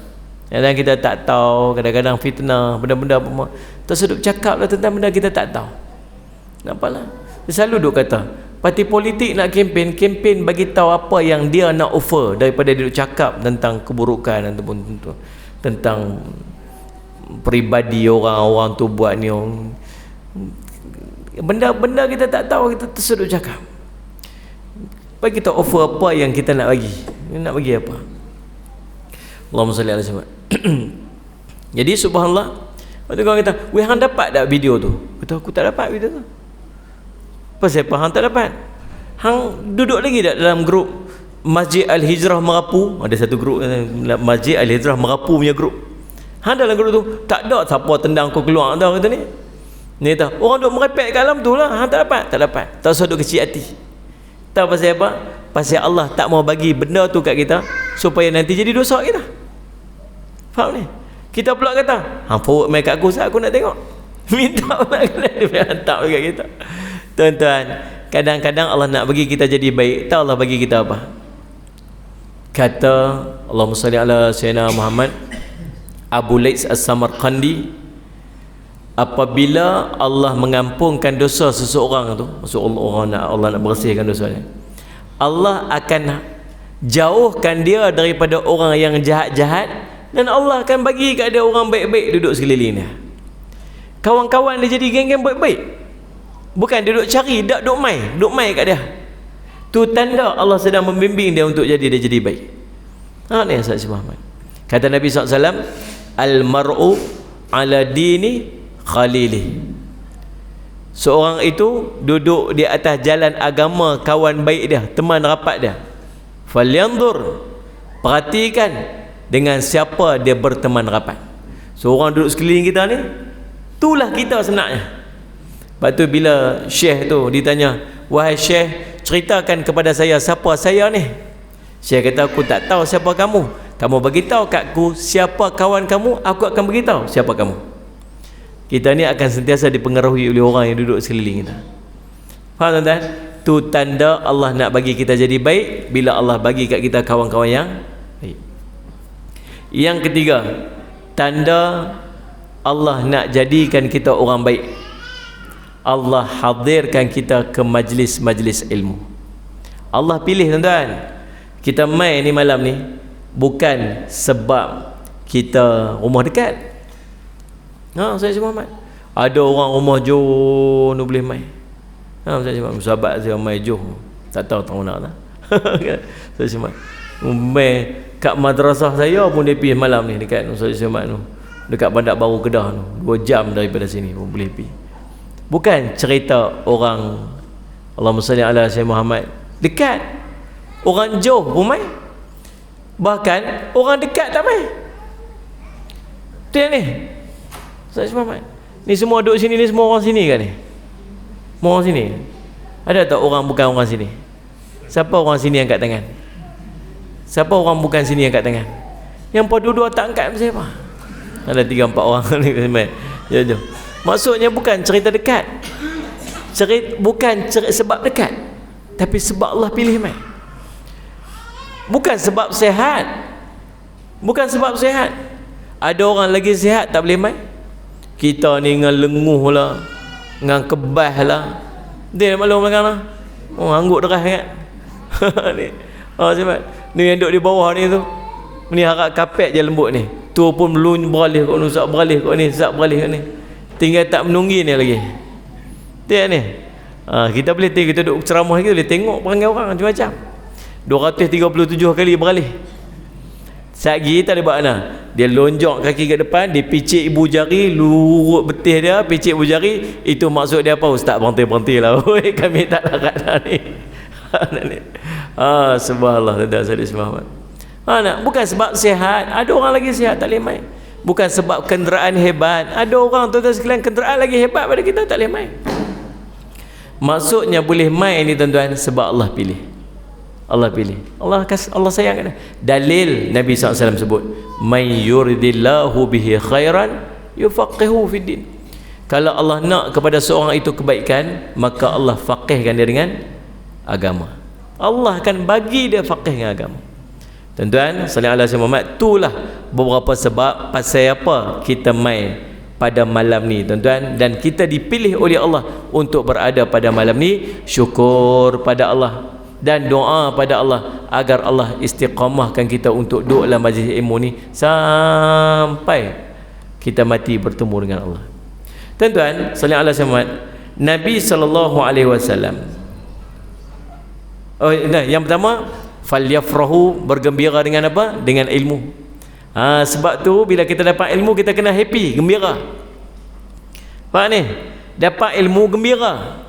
Kadang kita tak tahu, kadang-kadang fitnah, benda-benda apa. Terseduk cakap lah tentang benda kita tak tahu. Nampaklah. Dia selalu duk kata, parti politik nak kempen bagi tahu apa yang dia nak offer, daripada dia duk cakap tentang keburukan ataupun tentang peribadi orang tu buat ni. Benda-benda kita tak tahu, kita tersedut cakap. Bagi kita offer apa yang kita nak bagi. Nak bagi apa? Allahumma salli ala Muhammad. Jadi subhanallah, waktu orang kata, "Weh, hang dapat tak video tu?" Kata, "Aku tak dapat video tu." Pasal apa hang tak dapat? Hang duduk lagi tak dalam grup Masjid Al-Hijrah Merapu? Ada satu grup Masjid Al-Hijrah Merapu punya grup. Hang dalam grup tu tak ada siapa tendang kau keluar tau kata ni. Ni tahu orang duk merepek kat dalam tu lah. Hang tak dapat. Tak usah duk kecil hati. Tahu pasal apa? Pasal Allah tak mau bagi benda tu kat kita supaya nanti jadi dosa kita. Faham ni? Kita pula kata, hang forward mai kat aku, aku nak tengok. Minta pula kena dia hantar kat kita. Tuan-tuan, kadang-kadang Allah nak bagi kita jadi baik. Tahu Allah bagi kita apa? Kata Allahumma salli ala Sayyidina Muhammad, Abu Laits As-Samarqandi, apabila Allah mengampunkan dosa seseorang tu, maksud Allah nak bersihkan dosanya, Allah akan jauhkan dia daripada orang yang jahat-jahat, dan Allah akan bagi kat dia orang baik-baik duduk sekeliling dia. Kawan-kawan dia jadi geng-geng baik-baik. Bukan dia duduk cari, duduk mai kat dia. Tu tanda Allah sedang membimbing dia untuk dia jadi baik. Ni Ustaz Muhammad. Kata Nabi SAW, al-mar'u ala dini khalili. Seorang itu duduk di atas jalan agama kawan baik dia, teman rapat dia. Falyanzur, perhatikan dengan siapa dia berteman rapat. Seorang duduk sekeliling kita ni, itulah kita sebenarnya. Lepas tu bila Syekh tu ditanya, "Wahai Syekh, ceritakan kepada saya siapa saya ni." Syekh kata, "Aku tak tahu siapa kamu. Kamu beritahu kat aku siapa kawan kamu, aku akan beritahu siapa kamu." Kita ni akan sentiasa dipengaruhi oleh orang yang duduk sekeliling kita. Faham tuan-tuan? Tu tanda Allah nak bagi kita jadi baik bila Allah bagi kat kita kawan-kawan yang baik. Yang ketiga, tanda Allah nak jadikan kita orang baik, Allah hadirkan kita ke majlis-majlis ilmu. Allah pilih tuan-tuan, kita mai ni malam ni bukan sebab kita rumah dekat. Saya Muhammad. Ada orang rumah jauh nu boleh mai. Saya Muhammad sahabat saya mai jauh. Tak tahu nak tak. Saya Muhammad. Mai kat madrasah saya pun dia pergi malam ni dekat Ustaz Muhammad tu. Dekat Bandar Baru Kedah tu. 2 jam daripada sini pun boleh pergi. Bukan cerita orang Allahumma salli ala Sayyidina Muhammad dekat. Orang jauh pun mai. Bahkan orang dekat tak mai. Tu yang ni. Ustaz Muhammad. Ni semua duduk sini ni semua orang sini kan ni? Semua orang sini. Ada tak orang bukan orang sini? Siapa orang sini angkat tangan? Siapa orang bukan sini angkat tangan? Yang pada dua tak angkat siapa? Ada 3-4 orang ni. Ya, jom. Maksudnya bukan cerita dekat. Bukan sebab dekat. Tapi sebab Allah pilih mai. Bukan sebab sehat. Bukan sebab sehat. Ada orang lagi sihat tak boleh mai. Kita ni dengan lenguh lah, dengan kebas lah. Dia maklum belakang lah. Anggut deras kan. Ni. Sebab ni yang duduk di bawah ni tu. Ni harap kapet je lembut ni. Tu pun beralih kat ni, sak beralih kat ni, sak beralih kat ni. Tinggal tak menunggi ni lagi. Dia ni. Kita boleh tengok, kita duduk ceramah kita boleh tengok perangai orang macam-macam. 237 kali beralih. Satgi tak ada buat mana. Dia lonjok kaki ke depan, dia picit ibu jari, lurut betih dia, picit ibu jari. Itu maksud dia apa? Ustaz berhenti lah. Oi, kami tak larat dah ni. Subhanallah, tidak sadis Muhammad. Bukan sebab sihat. Ada orang lagi sihat tak boleh mai. Bukan sebab kenderaan hebat. Ada orang tuan-tuan sekalian kenderaan lagi hebat pada kita tak boleh mai. Maksudnya boleh mai ni tuan-tuan sebab Allah pilih. Allah pilih. Allah sayang kan. Dalil Nabi SAW sebut, "May yuridillahu bihi khairan yufaqihu fid din." Kalau Allah nak kepada seorang itu kebaikan, maka Allah faqihkan dia dengan agama. Allah akan bagi dia faqih dengan agama. Tuan-tuan, sallallahu alaihi wasallam, itulah beberapa sebab pasal apa kita mai pada malam ni tuan-tuan, dan kita dipilih oleh Allah untuk berada pada malam ni. Syukur pada Allah dan doa pada Allah agar Allah istiqamahkan kita untuk duduk dalam majlis ilmu ni sampai kita mati bertemu dengan Allah. Tuan-tuan, sallallahu alaihi wasallam, Nabi sallallahu alaihi wasallam, yang pertama, falyafrahu, bergembira dengan apa? Dengan ilmu. Sebab tu bila kita dapat ilmu kita kena happy, gembira. Faham ni? Dapat ilmu gembira.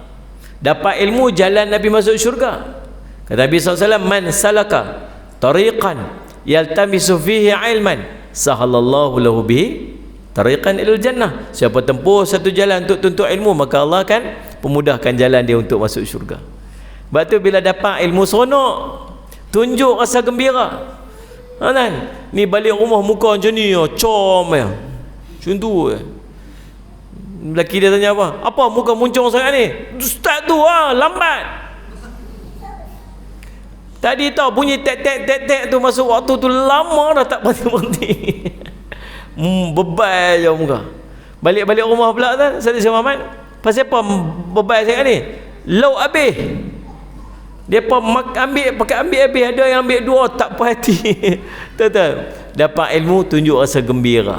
Dapat ilmu jalan Nabi masuk syurga. Kata Nabi SAW, man salaka tariqan yaltamisu fihi ilman sahalallahu lahu bihi tariqan ilal jannah. Siapa tempuh satu jalan untuk tuntut ilmu, maka Allah akan pemudahkan jalan dia untuk masuk syurga. Sebab tu bila dapat ilmu seronok, tunjuk rasa gembira. Kan? Ni balik rumah muka macam ni, com ya. Macam tu. Lelaki dia tanya apa? Apa muka muncung sangat ni? Ustaz tu lambat. Tadi tahu bunyi tek tu masuk waktu tu lama dah tak berhenti. Bebal je muka. Balik rumah pula kan, Ustaz Muhammad. Pasal apa bebal sangat ni? Lauk habis. Dia pakai ambil habis, ada yang ambil 2 tak puas hati. Tuan-tuan, dapat ilmu tunjuk rasa gembira.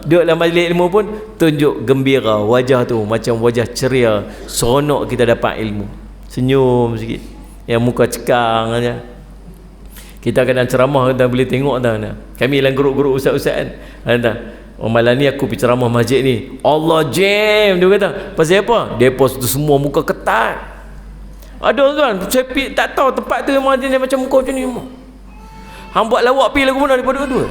Duduk dalam majlis ilmu pun tunjuk gembira, wajah tu macam wajah ceria, seronok kita dapat ilmu. Senyum sikit. Yang muka cekang aja. Kita kadang ceramah kita boleh tengok dah. Kami dalam grup-grup ustaz-ustaz kan. Malam ni aku pergi ceramah masjid ni. Allah jam dia kata. Pasal apa? Depa tu semua muka ketat. Ada tuan, saya tak tahu tempat tu memang dia macam muka macam ni. Hang buat lawak pi lagu mana daripada tu.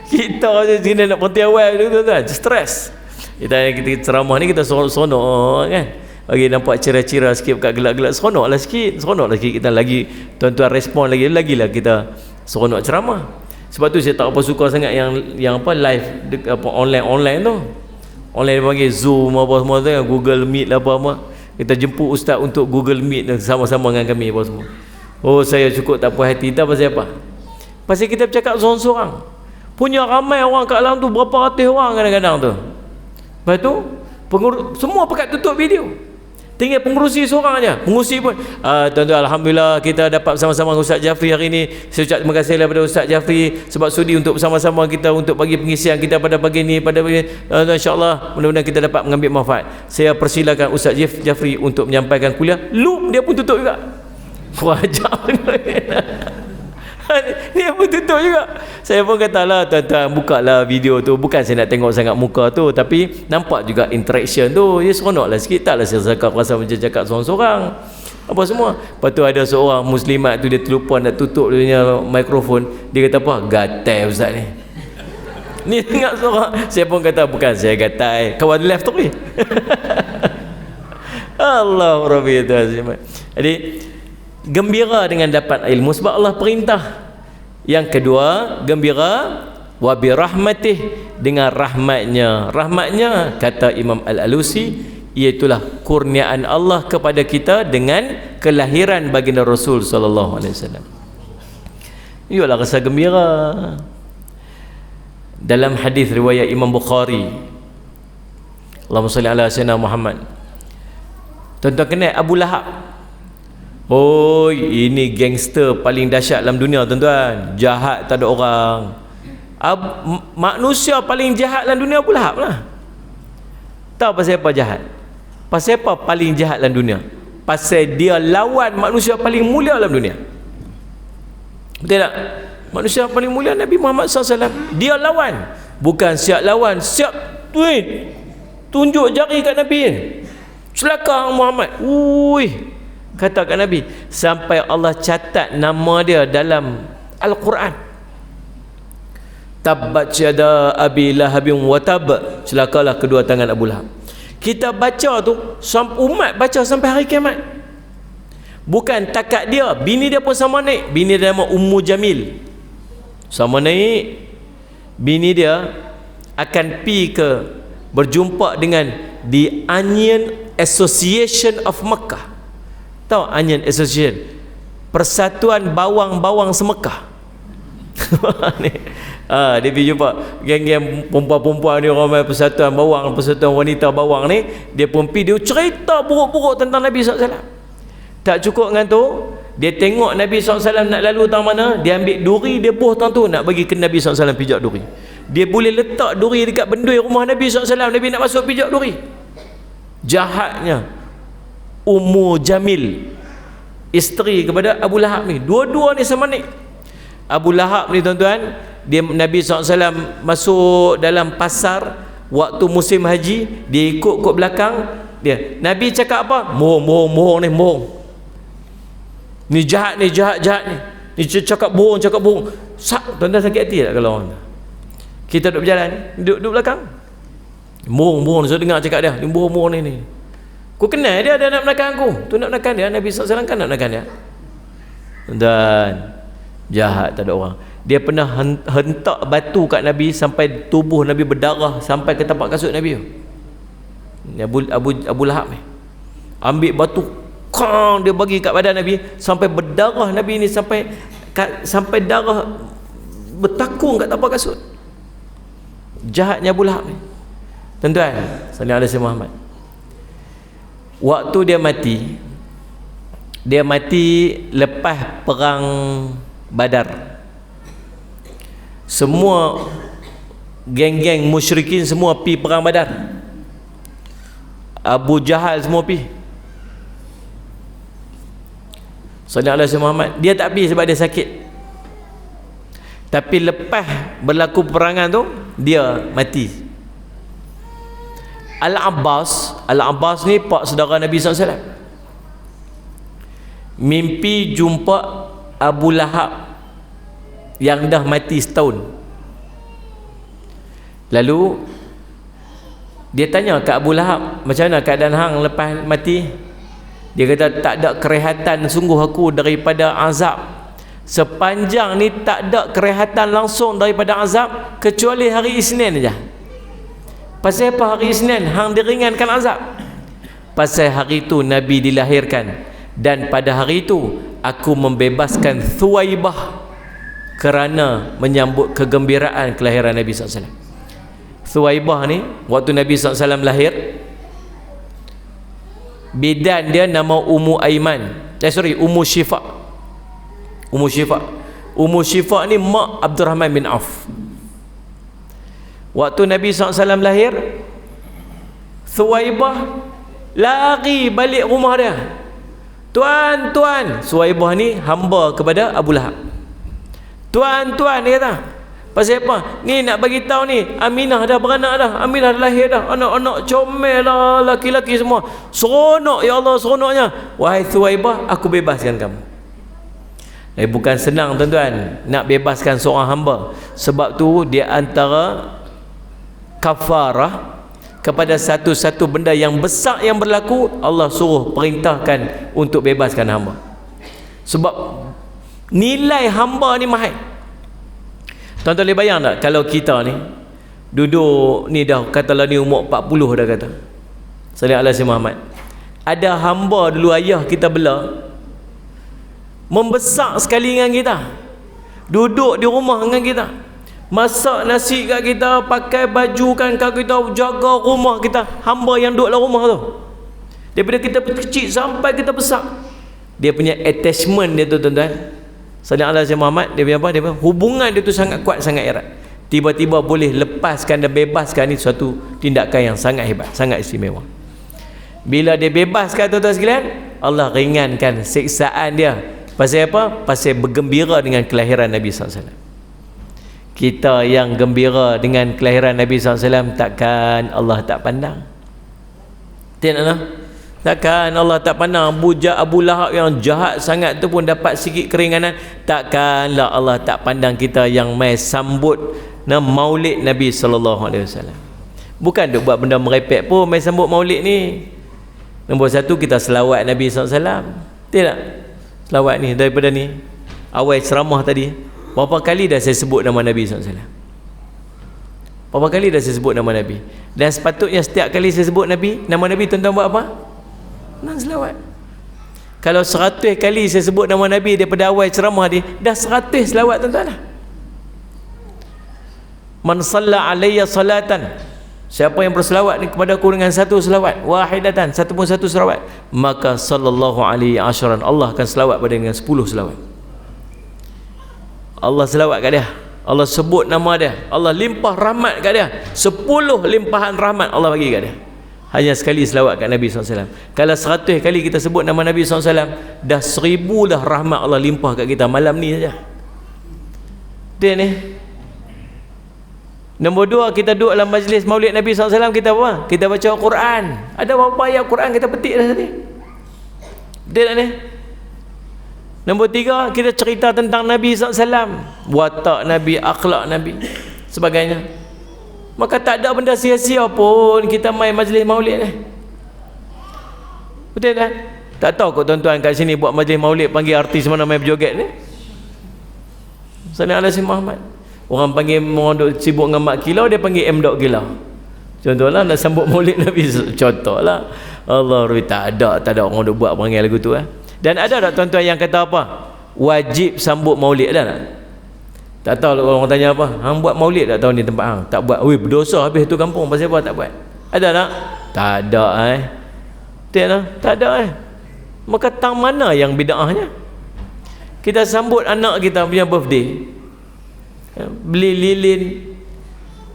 Kita je sini nak berhenti awal tu tuan, stres. Kita ceramah ni kita seronok kan. Bagi nampak cira-cira sikit, kat gelak-gelak, seronoklah sikit kita lagi tuan-tuan respon lagilah kita seronok ceramah. Sebab tu saya tak apa suka sangat yang apa live apa online tu. Online dia panggil Zoom apa semua tu, Google Meet lah apa. Kita jemput ustaz untuk Google Meet sama-sama dengan kami apa semua. Saya cukup tak puas hati. Tak pasal apa? Pasal kita bercakap seorang-seorang. Punya ramai orang kat dalam tu, berapa ratus orang kadang-kadang tu. Lepas tu semua pakai tutup video. tinggal pengurusi seorang aja. Pengurusi pun tuan-tuan, alhamdulillah kita dapat bersama-sama Ustaz Jafri hari ini. Saya ucap terima kasih kepada Ustaz Jafri sebab sudi untuk bersama-sama kita untuk bagi pengisian kita pada pagi ini, pada pagi insya-Allah mudah-mudahan kita dapat mengambil manfaat. Saya persilakan Ustaz Jafri untuk menyampaikan kuliah. Loop dia pun tutup juga. Wajar. Dia pun tutup juga. Saya pun katalah, tuan-tuan bukalah video tu. Bukan saya nak tengok sangat muka tu, tapi nampak juga interaction tu. Dia seronoklah sikit. Taklah saya cakap rasa macam cakap seorang-seorang apa semua. Lepas tu ada seorang muslimat tu, dia terlupa nak tutup dia punya mikrofon. Dia kata apa? Gatai ustaz ni. Ni dengar seorang. Saya pun kata bukan saya gatai, kawan left tu ni. Allah Rabbi. Jadi gembira dengan dapat ilmu sebab Allah perintah. Yang kedua, gembira wa bi rahmatih, dengan rahmatnya. Rahmatnya kata Imam Al-Alusi, iaitulah kurniaan Allah kepada kita dengan kelahiran baginda Rasul sallallahu alaihi wasallam. Ialah rasa gembira. Dalam hadis riwayat Imam Bukhari, Allahumma salli ala sayyidina Muhammad, tuan-tuan kenal Abu Lahab? Oh, ini gangster paling dahsyat dalam dunia tuan-tuan. Jahat tak ada orang. Manusia paling jahat dalam dunia Abu Lahab lah. Tahu pasal apa jahat? Pasal apa paling jahat dalam dunia? Pasal dia lawan manusia paling mulia dalam dunia. Betul tak? Manusia paling mulia Nabi Muhammad SAW, dia lawan. Bukan siap lawan, siap tweet, tunjuk jari kat Nabi. Celaka Muhammad. Kata kat Nabi, sampai Allah catat nama dia dalam Al-Quran. Tabbat yada abi lahabin wa tab, celakalah kedua tangan Abu Lahab. Kita baca tu, umat baca sampai hari kiamat. Bukan takat dia, bini dia pun sama naik. Bini dia nama Ummu Jamil, sama naik. Bini dia akan pi ke berjumpa dengan The Onion Association of Makkah. Tahu Onion Association? Persatuan bawang-bawang semekah. Dia pergi jumpa geng-geng perempuan-perempuan ni, ramai persatuan bawang, persatuan wanita bawang ni. Dia pun pergi, dia cerita buruk-buruk tentang Nabi SAW. Tak cukup dengan tu, dia tengok Nabi SAW nak lalu tang mana, dia ambil duri, dia buh tang tu nak bagi ke Nabi SAW pijak duri. Dia boleh letak duri dekat bendui rumah Nabi SAW. Nabi nak masuk pijak duri. Jahatnya Ummu Jamil, isteri kepada Abu Lahab ni. Dua-dua ni sama ni. Abu Lahab ni tuan-tuan, dia Nabi SAW masuk dalam pasar waktu musim haji, dia ikut kat belakang dia. Nabi cakap apa? Mohong ni, mohong. Ni jahat ni, jahat ni. Ni cakap bohong. Tuan-tuan sakit hati tak kalau kita duduk berjalan, duduk belakang? Mohong. Saya dengar cakap dia, ni mohong ni. Kau kenal dia nak menakan aku. Tu nak menakan dia. Nabi SAW kan nak menakan dia. Dan jahat tak ada orang. Dia pernah hentak batu kat Nabi sampai tubuh Nabi berdarah sampai ke tapak kasut Nabi. Abu Lahab ni ambil batu, dia bagi kat badan Nabi sampai berdarah Nabi ni, sampai darah bertakung kat tapak kasut. Jahatnya Abu Lahab ni. Tuan-tuan, sallallahu alaihi Muhammad. Waktu dia mati lepas perang Badar. Semua geng-geng musyrikin semua pi perang Badar. Abu Jahal semua pi. Sallallahu alaihi Muhammad. Dia tak pi sebab dia sakit. Tapi lepas berlaku peperangan tu, dia mati. Al-Abbas ni pak saudara Nabi SAW, mimpi jumpa Abu Lahab yang dah mati setahun. Lalu dia tanya ke Abu Lahab, macam mana keadaan hang lepas mati? Dia kata, tak ada kerehatan sungguh aku daripada azab. Sepanjang ni tak ada kerehatan langsung daripada azab kecuali hari Isnin aja. Pasal apa hari Isnin hang diringankan azab? Pasal hari itu Nabi dilahirkan, dan pada hari itu aku membebaskan Thuwaibah kerana menyambut kegembiraan kelahiran Nabi SAW. Thuwaibah ni waktu Nabi SAW lahir, Bidan dia nama Ummu Aiman. Ummu Syifa. Ummu Syifa. Ummu Syifa ni mak Abdurrahman bin Auf. Waktu Nabi SAW lahir, Thuwaibah lari balik rumah dia. Tuan, Thuwaibah ni hamba kepada Abu Lahab. Tuan, dia kata, pasal apa? Ni nak bagi tahu ni, Aminah dah beranak dah, Aminah dah lahir dah, anak-anak comel lah, laki-laki semua. Seronok, ya Allah, seronoknya. Wahai Thuwaibah, aku bebaskan kamu. Bukan senang tuan-tuan nak bebaskan seorang hamba. Sebab tu dia antara kafarah kepada satu-satu benda yang besar yang berlaku, Allah suruh perintahkan untuk bebaskan hamba. Sebab nilai hamba ni mahal. Tuan-tuan boleh bayang tak kalau kita ni duduk ni dah katalah ni umur 40 dah kata. Sallallahu alaihi Muhammad. Ada hamba dulu ayah kita bela, membesar sekali dengan kita, duduk di rumah dengan kita, masak nasi kat kita, pakai baju kan kat kita, jaga rumah kita. Hamba yang duduk dalam rumah tu, daripada kita kecil sampai kita besar, dia punya attachment dia tu tuan-tuan, sallallahu alaihi Muhammad, dia punya apa? Dia punya hubungan dia tu sangat kuat, sangat erat. Tiba-tiba boleh lepaskan dan bebaskan, ni suatu tindakan yang sangat hebat, sangat istimewa. Bila dia bebaskan tuan-tuan sekalian, Allah ringankan siksaan dia. Pasal apa? Pasal bergembira dengan kelahiran Nabi SAW. Kita yang gembira dengan kelahiran Nabi SAW, takkan Allah tak pandang? Tengoklah, takkan Allah tak pandang? Bujak Abu Lahab yang jahat sangat tu pun dapat sikit keringanan. Takkanlah Allah tak pandang kita yang mai sambut maulid Nabi SAW. Bukan duk buat benda merepek pun mai sambut maulid ni. Nombor satu, kita selawat Nabi SAW. Tidak? Selawat ni daripada ni awal ceramah tadi, berapa kali dah saya sebut nama Nabi SAW? Berapa kali dah saya sebut nama Nabi? Dan sepatutnya setiap kali saya sebut Nabi, nama Nabi, tuan-tuan buat apa? Nang selawat. Kalau 100 kali saya sebut nama Nabi daripada awal ceramah dia, dah 100 selawat tuan-tuan lah. Man salla alayya salatan, siapa yang berselawat kepada aku dengan satu selawat, wahidatan, satu pun satu selawat, maka sallallahu alaihi asyaran, Allah akan selawat pada dengan 10 selawat. Allah selawat kat dia, Allah sebut nama dia, Allah limpah rahmat kat dia, 10 limpahan rahmat Allah bagi kat dia, hanya sekali selawat kat Nabi SAW. Kalau 100 kali kita sebut nama Nabi SAW, dah 1000 dah rahmat Allah limpah kat kita malam ni saja. Dia ni. Nombor 2, kita duduk dalam majlis maulid Nabi SAW, kita apa? Kita baca Al-Quran. Ada berapa ayat Quran kita petik dah tadi. Dia tak ni? Nombor 3, kita cerita tentang Nabi SAW, watak Nabi, akhlak Nabi, sebagainya. Maka tak ada benda sia-sia pun kita main majlis maulid ni. Betul tak? Tak tahu kot tuan-tuan kat sini buat majlis maulid panggil artis mana main berjoget ni. Sallallahu alaihi Muhammad. Orang panggil, orang duk sibuk dengan mak kilau, dia panggil M. Gila. Contohlah nak sambut maulid Nabi, contohlah. Allah, tak ada orang duk buat panggil lagu tu Dan ada tak tuan-tuan yang kata apa? Wajib sambut maulid, ada tak? Tak tahu orang tanya apa? Hang buat maulid tak tahun ni tempat hang? Tak buat. Oi, berdosa habis tu kampung, pasal apa tak buat? Ada tak? Tak ada tak ada Maka tang mana yang bid'ahnya? Kita sambut anak kita punya birthday, beli lilin,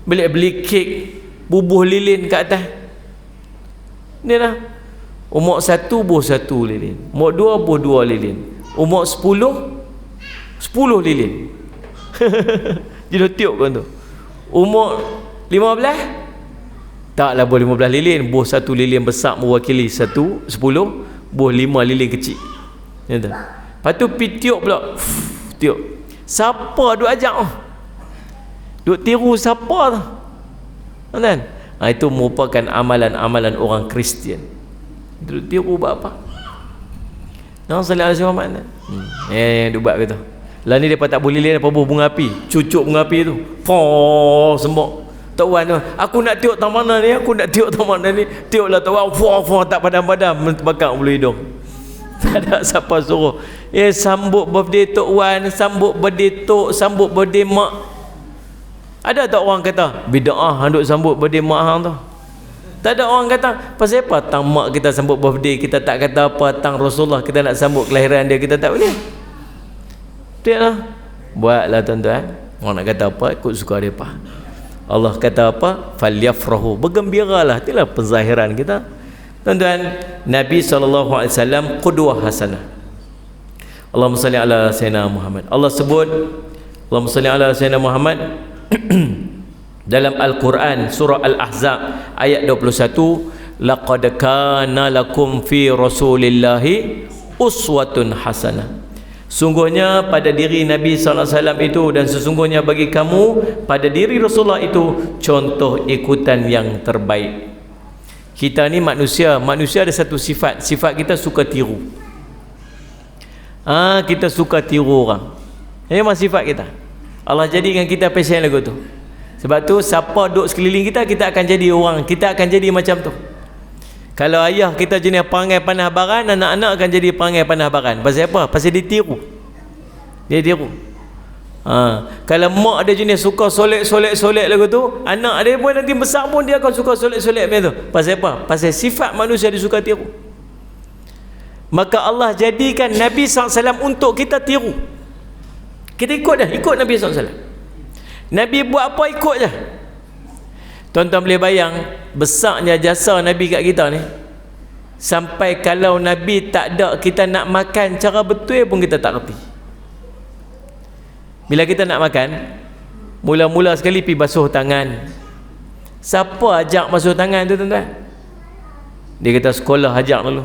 beli kek, bubuh lilin kat atas. Ni lah. Umur 1 buh 1 lilin, umur 2 buh 2 lilin, umur 10 lilin. Jadi tiup kan tu. Umur 15 taklah buh 15 lilin, buh 1 lilin besar mewakili 10, buh 5 lilin kecil. Ya tu. Lepas tu pi tiup pula. Tiup. Siapa duk ajak duk tiru siapa tu? Kan? Itu merupakan amalan-amalan orang Kristian. Duduk tiru buat apa? Nah, sallallahu alaihi wasallam. Duk buat gitu. Lah ni depa tak boleh lilin apa bunga api, cucuk bunga api tu. Sembok. Tok Wan tu, aku nak tiup tang mana ni? Aku nak tiup tang mana ni? Tiuplah Tok Wan, tak padam-padam bakar bulu hidung. Tak ada siapa suruh. Sambut birthday Tok Wan, sambut birthday Tok, sambut birthday mak. Ada tak orang kata bid'ah hang duk sambut birthday mak hang tu? Tak ada orang kata, pasal apa tang mak kita sambut birthday, kita tak kata apa tang Rasulullah, kita nak sambut kelahiran dia, kita tak boleh. Betul lah. Buatlah tuan-tuan. Orang nak kata apa, ikut suka dia apa. Allah kata apa? Falyafrahu, bergembiralah. Itulah penzahiran kita. Tuan-tuan, Nabi SAW qudwah hasanah. Allahumma salli ala sayyidina Muhammad. Allah sebut Allahumma salli ala sayyidina Muhammad dalam Al-Quran surah Al-Ahzab ayat 21, laqad kana lakum fi rasulillahi uswatun hasanah. Sungguhnya pada diri Nabi SAW itu, dan sesungguhnya bagi kamu pada diri Rasulullah itu contoh ikutan yang terbaik. Kita ni manusia ada satu sifat kita suka tiru. Kita suka tiru orang. Ini memang sifat kita. Allah jadikan kita passion lagu tu. Sebab tu siapa duduk sekeliling kita, kita akan jadi orang, kita akan jadi macam tu. Kalau ayah kita jenis perangai panah baran, anak-anak akan jadi perangai panah baran. Pasal apa? Pasal dia tiru. Dia tiru. Kalau mak dia jenis suka solek lagu tu, anak dia pun nanti besar pun dia akan suka solek macam tu. Pasal apa? Pasal sifat manusia dia suka tiru. Maka Allah jadikan Nabi SAW untuk kita tiru. Kita ikut Nabi SAW. Nabi buat apa, ikut je. Tuan-tuan boleh bayang besarnya jasa Nabi kat kita ni. Sampai kalau Nabi tak ada, kita nak makan cara betul pun kita tak reti. Bila kita nak makan, mula-mula sekali pergi basuh tangan. Siapa ajak basuh tangan tu tuan-tuan? Dia kata sekolah ajak dulu.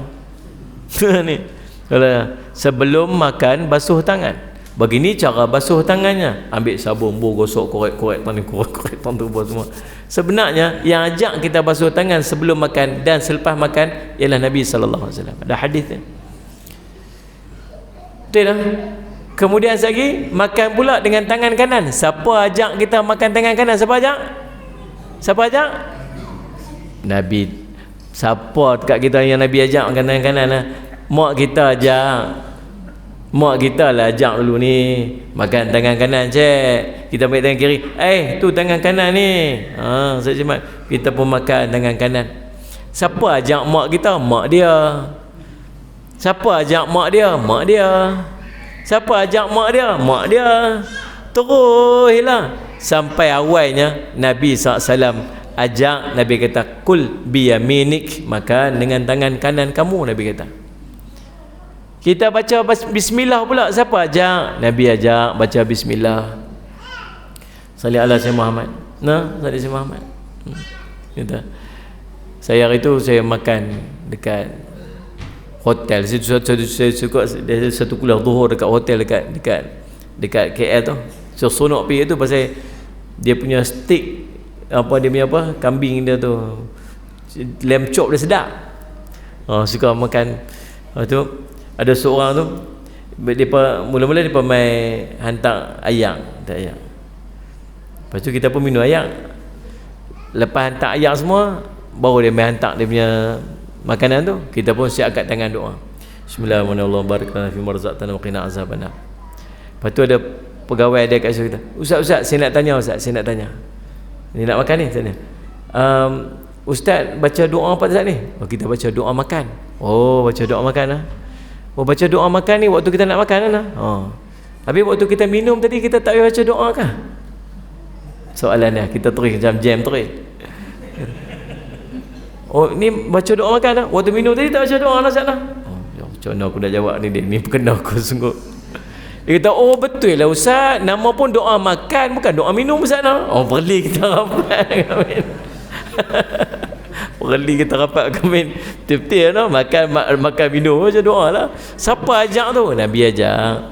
Ni. Kalau sebelum makan basuh tangan. Begini cara basuh tangannya. Ambil sabun, gosok, korek tangan tu semua. Sebenarnya yang ajak kita basuh tangan sebelum makan dan selepas makan ialah Nabi SAW. Ada hadis ni. Betul tak? Kemudian lagi makan pula dengan tangan kanan. Siapa ajak kita makan tangan kanan? Siapa ajak? Nabi. Siapa dekat kita yang Nabi ajak makan tangan kanan lah? Mak kita ajak. Mak kita lah ajak dulu ni makan tangan kanan, cik. Kita ambil tangan kiri, tu tangan kanan ni. Kita pun makan tangan kanan. Siapa ajak mak kita? Mak dia. Siapa ajak mak dia? Mak dia. Siapa ajak mak dia? Mak dia. Teruslah sampai awalnya Nabi SAW ajak. Nabi kata kul biyaminik, makan dengan tangan kanan kamu. Nabi kata. Kita baca bismillah pula. Siapa ajak? Nabi ajak baca bismillah. Salli ala sayyidina Muhammad. Salli sayyidina Muhammad. Kita. Saya hari tu saya makan dekat hotel. Saya suka satu kuliah zuhur dekat hotel dekat KL tu. So sonok pergi tu pasal dia punya steak kambing dia tu, lamb chop dia sedap. Suka makan. Tu ada seorang tu mula-mula dia mai hantar ayam, tak ayam. Lepas tu kita pun minum ayam. Lepas hantar ayam semua, baru dia mai hantar dia punya makanan tu. Kita pun siap angkat tangan doa. Bismillahirrahmanirrahim. Barakallahu fi marzaqtana wa qina azabannar. Lepas tu ada pegawai dia kat situ kita. Ustaz, saya nak tanya Ustaz, saya nak tanya. Ni nak makan ni tanya. Ustaz baca doa apa Ustaz ni? Kita baca doa makan. Baca doa makan lah. Baca doa makan ni waktu kita nak makan lah. Habis waktu kita minum tadi kita tak payah baca doa kah? Soalannya kita terus jam terus. Ni baca doa makan lah. Waktu minum tadi tak baca doa lah Ustaz lah. Macam mana aku nak jawab ni? Ni kena aku sungguh. Dia kata betul lah Ustaz, nama pun doa makan, bukan doa minum Ustaz lah. Perli kita rapat kami. Perli kita rapat kami. Betul-betul lah makan minum macam doa lah. Siapa ajak tu? Nabi ajak.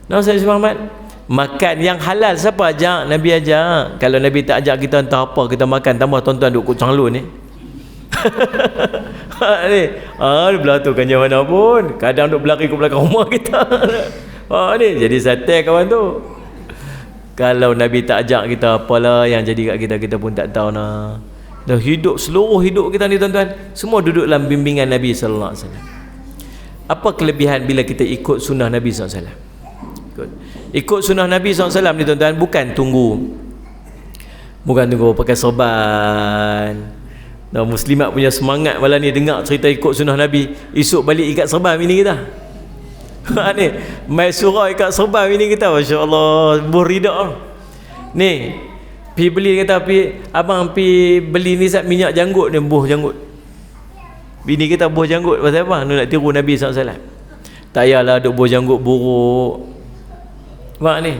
Saya Muhammad makan yang halal. Siapa ajak? Nabi ajak. Kalau Nabi tak ajak kita entah apa kita makan, tambah tuan-tuan duk kucang lu ni. Ni di belah tu kan mana pun kadang duk berlari ke belakang rumah kita. Ni jadi sate kawan tu. Kalau Nabi tak ajak kita, apalah yang jadi kat kita, kita pun tak tahu nah. Dah hidup, seluruh hidup kita ni tuan-tuan semua duduk dalam bimbingan Nabi sallallahu alaihi wasallam. Apa kelebihan bila kita ikut sunnah Nabi sallallahu alaihi wasallam? Ikut sunnah Nabi sallallahu alaihi wasallam ni tuan-tuan bukan tunggu pakai serban, Nah, muslimat punya semangat malam ni dengar cerita ikut sunnah Nabi, esok balik ikat serban bini kita. Ni mai surah ikat serban bini kita, masya-Allah, buh rida. Ni pi beli, kata abang pi beli ni sat minyak janggut ni, buh janggut. Bini kita buh janggut pasal apa? Nak tiru Nabi SAW. Tak payahlah duk buh janggut buruk. Mak ni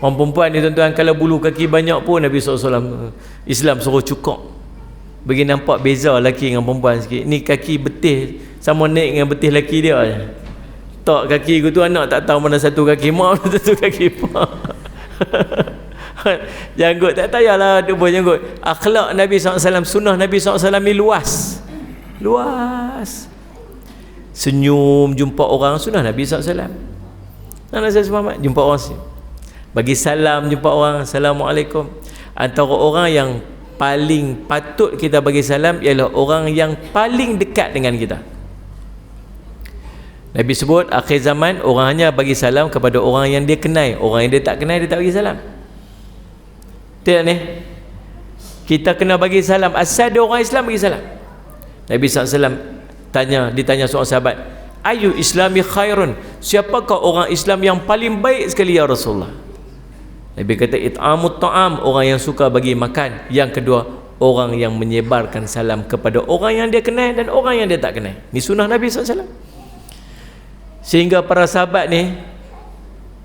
orang perempuan ni tuan-tuan, kalau bulu kaki banyak pun Nabi SAW Islam suruh cukup, bagi nampak beza lelaki dengan perempuan sikit. Ni kaki betih sama naik dengan betih lelaki dia je. Tak kaki tu anak tak tahu mana satu kaki mak, mana satu kaki mak. Janggut tak payahlah duk buh janggut. Akhlak Nabi SAW, sunnah Nabi SAW ni luas. Luas. Senyum jumpa orang, sunnah Nabi SAW. Anak saya selamat jumpa orang, bagi salam jumpa orang, Assalamualaikum. Antara orang yang paling patut kita bagi salam ialah orang yang paling dekat dengan kita. Nabi sebut akhir zaman orang hanya bagi salam kepada orang yang dia kenal. Orang yang dia tak kenal, dia tak bagi salam. Betul tak ni? Kita kena bagi salam. Asal dia orang Islam, bagi salam. Nabi SAW ditanya seorang sahabat, ayu islami khairun, siapakah orang Islam yang paling baik sekali ya Rasulullah? Nabi kata it'amut ta'am, orang yang suka bagi makan. Yang kedua, orang yang menyebarkan salam kepada orang yang dia kenal dan orang yang dia tak kenal. Ni sunnah Nabi SAW. Sehingga para sahabat ni,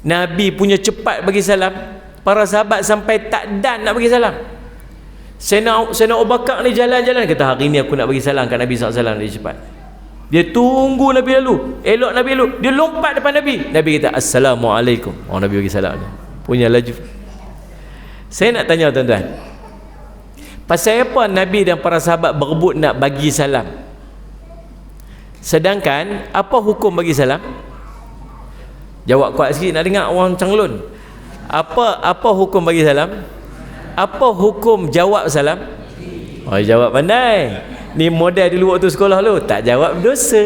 Nabi punya cepat bagi salam. Para sahabat sampai tak dan nak bagi salam. Sayyidina Abu Bakar ni jalan-jalan, kata hari ni aku nak bagi salam kat Nabi SAW. Dia cepat, dia tunggu Nabi lalu, elok Nabi lalu, dia lompat depan Nabi. Nabi kata Assalamualaikum. Nabi bagi salam dia, punya laju. Saya nak tanya tuan-tuan, pasal apa Nabi dan para sahabat berebut nak bagi salam? Sedangkan apa hukum bagi salam? Jawab kuat sikit, nak dengar orang canglun. Apa hukum bagi salam? Apa hukum jawab salam? Jawab pandai. Ni model dulu waktu sekolah lu, tak jawab dosa.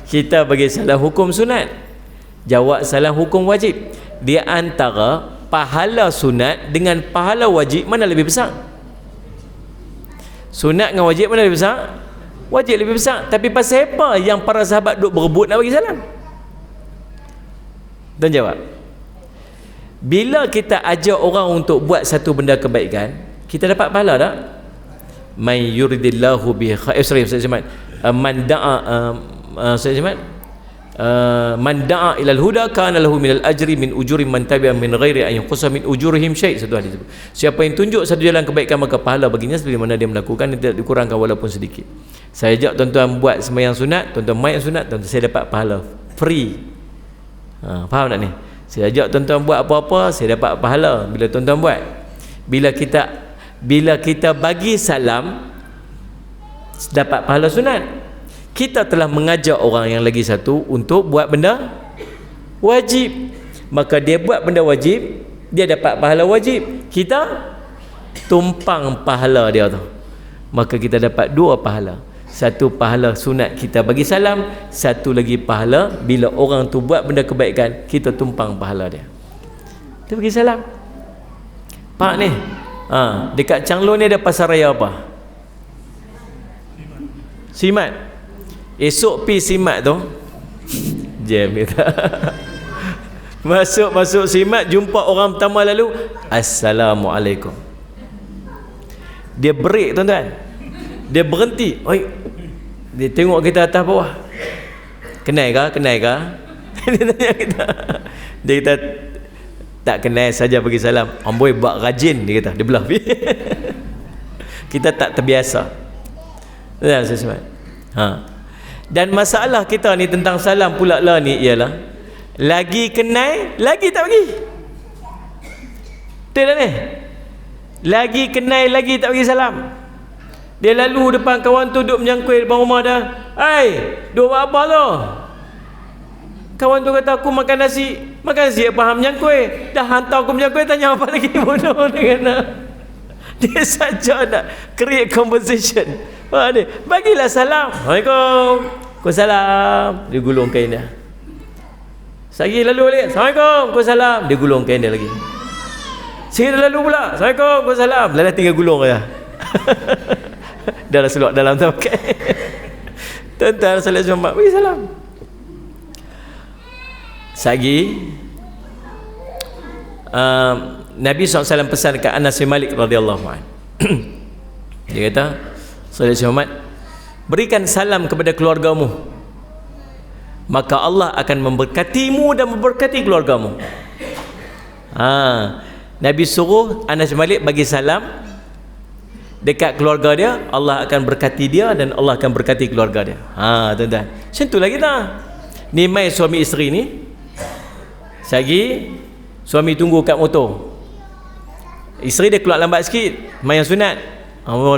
Kita bagi salam hukum sunat, jawab salam hukum wajib. Di antara pahala sunat dengan pahala wajib, mana lebih besar? Sunat dengan wajib mana lebih besar? Wajib lebih besar. Tapi pasal apa yang para sahabat duk berebut nak bagi salam? Dan jawab, bila kita ajak orang untuk buat satu benda kebaikan, kita dapat pahala tak? Man yuridillahu bihi khair, man da'a man da'a ilal huda kana lahu minal ajri min ujuri man tabi'a min ghairi an yuqsa min ujurihim syai'. Satu hadis. Siapa yang tunjuk satu jalan kebaikan, maka pahala baginya sebagaimana dia melakukan, tidak dikurangkan walaupun sedikit. Saya ajak tuan-tuan buat sembahyang sunat, tuan-tuan mayat sunat, tuan-tuan saya dapat pahala free. Faham tak ni? Saya ajak tuan-tuan buat apa-apa, saya dapat pahala bila tuan-tuan buat. Bila kita bagi salam, dapat pahala sunat. Kita telah mengajak orang yang lagi satu untuk buat benda wajib, maka dia buat benda wajib, dia dapat pahala wajib, kita tumpang pahala dia tu, maka kita dapat dua pahala. Satu pahala sunat kita bagi salam, satu lagi pahala bila orang tu buat benda kebaikan, kita tumpang pahala dia. Kita bagi salam. Pak ni, dekat Changlong ni ada pasar raya apa? Simat. Esok pi simat tu jam kita. Masuk simat, jumpa orang pertama lalu, Assalamualaikum. Dia break tuan-tuan, dia berhenti. Dia tengok kita atas bawah, kenal ke? Dia tanya kita. Dia kata tak kenal saja bagi salam. Amboi buat rajin, dia kata. Dia belah. Kita tak terbiasa. Dan masalah kita ni tentang salam pula lah ni ialah, lagi kenal lagi tak bagi. Betul tak ni? Lagi kenal lagi tak bagi salam. Dia lalu depan kawan tu, duduk menyangkui depan rumah dah. Duk buat apa tu? Kawan tu kata, aku makan nasi apa hang menyangkui? Dah hantar aku menyangkui, tanya apa lagi? Bodoh dia. Dia saja nak create conversation. Bagilah salam. Assalamualaikum. Waalaikumsalam. Dia gulung kain dia. Sagi lalu balik. Assalamualaikum. Waalaikumsalam. Dia gulung kain dia lagi. Saya dah lalu pula. Assalamualaikum, waalaikumsalam. Lalu tinggal gulung je. Dah seluar dalam tu pakai. Tuan-tuan, Assalamualaikum, bagi salam. Sagi Nabi SAW pesan ke Anas bin Malik radhiyallahu anhu. Dia kata, Sallallahu Muhammad, berikan salam kepada keluargamu, maka Allah akan memberkatimu dan memberkati keluargamu. Nabi suruh Anas bin Malik bagi salam dekat keluarga dia, Allah akan berkati dia dan Allah akan berkati keluarga dia. Tuan-tuan, macam tu lah kita ni. Mai suami isteri ni, sagi suami tunggu kat motor, isteri dia keluar lambat sikit mayang sunat.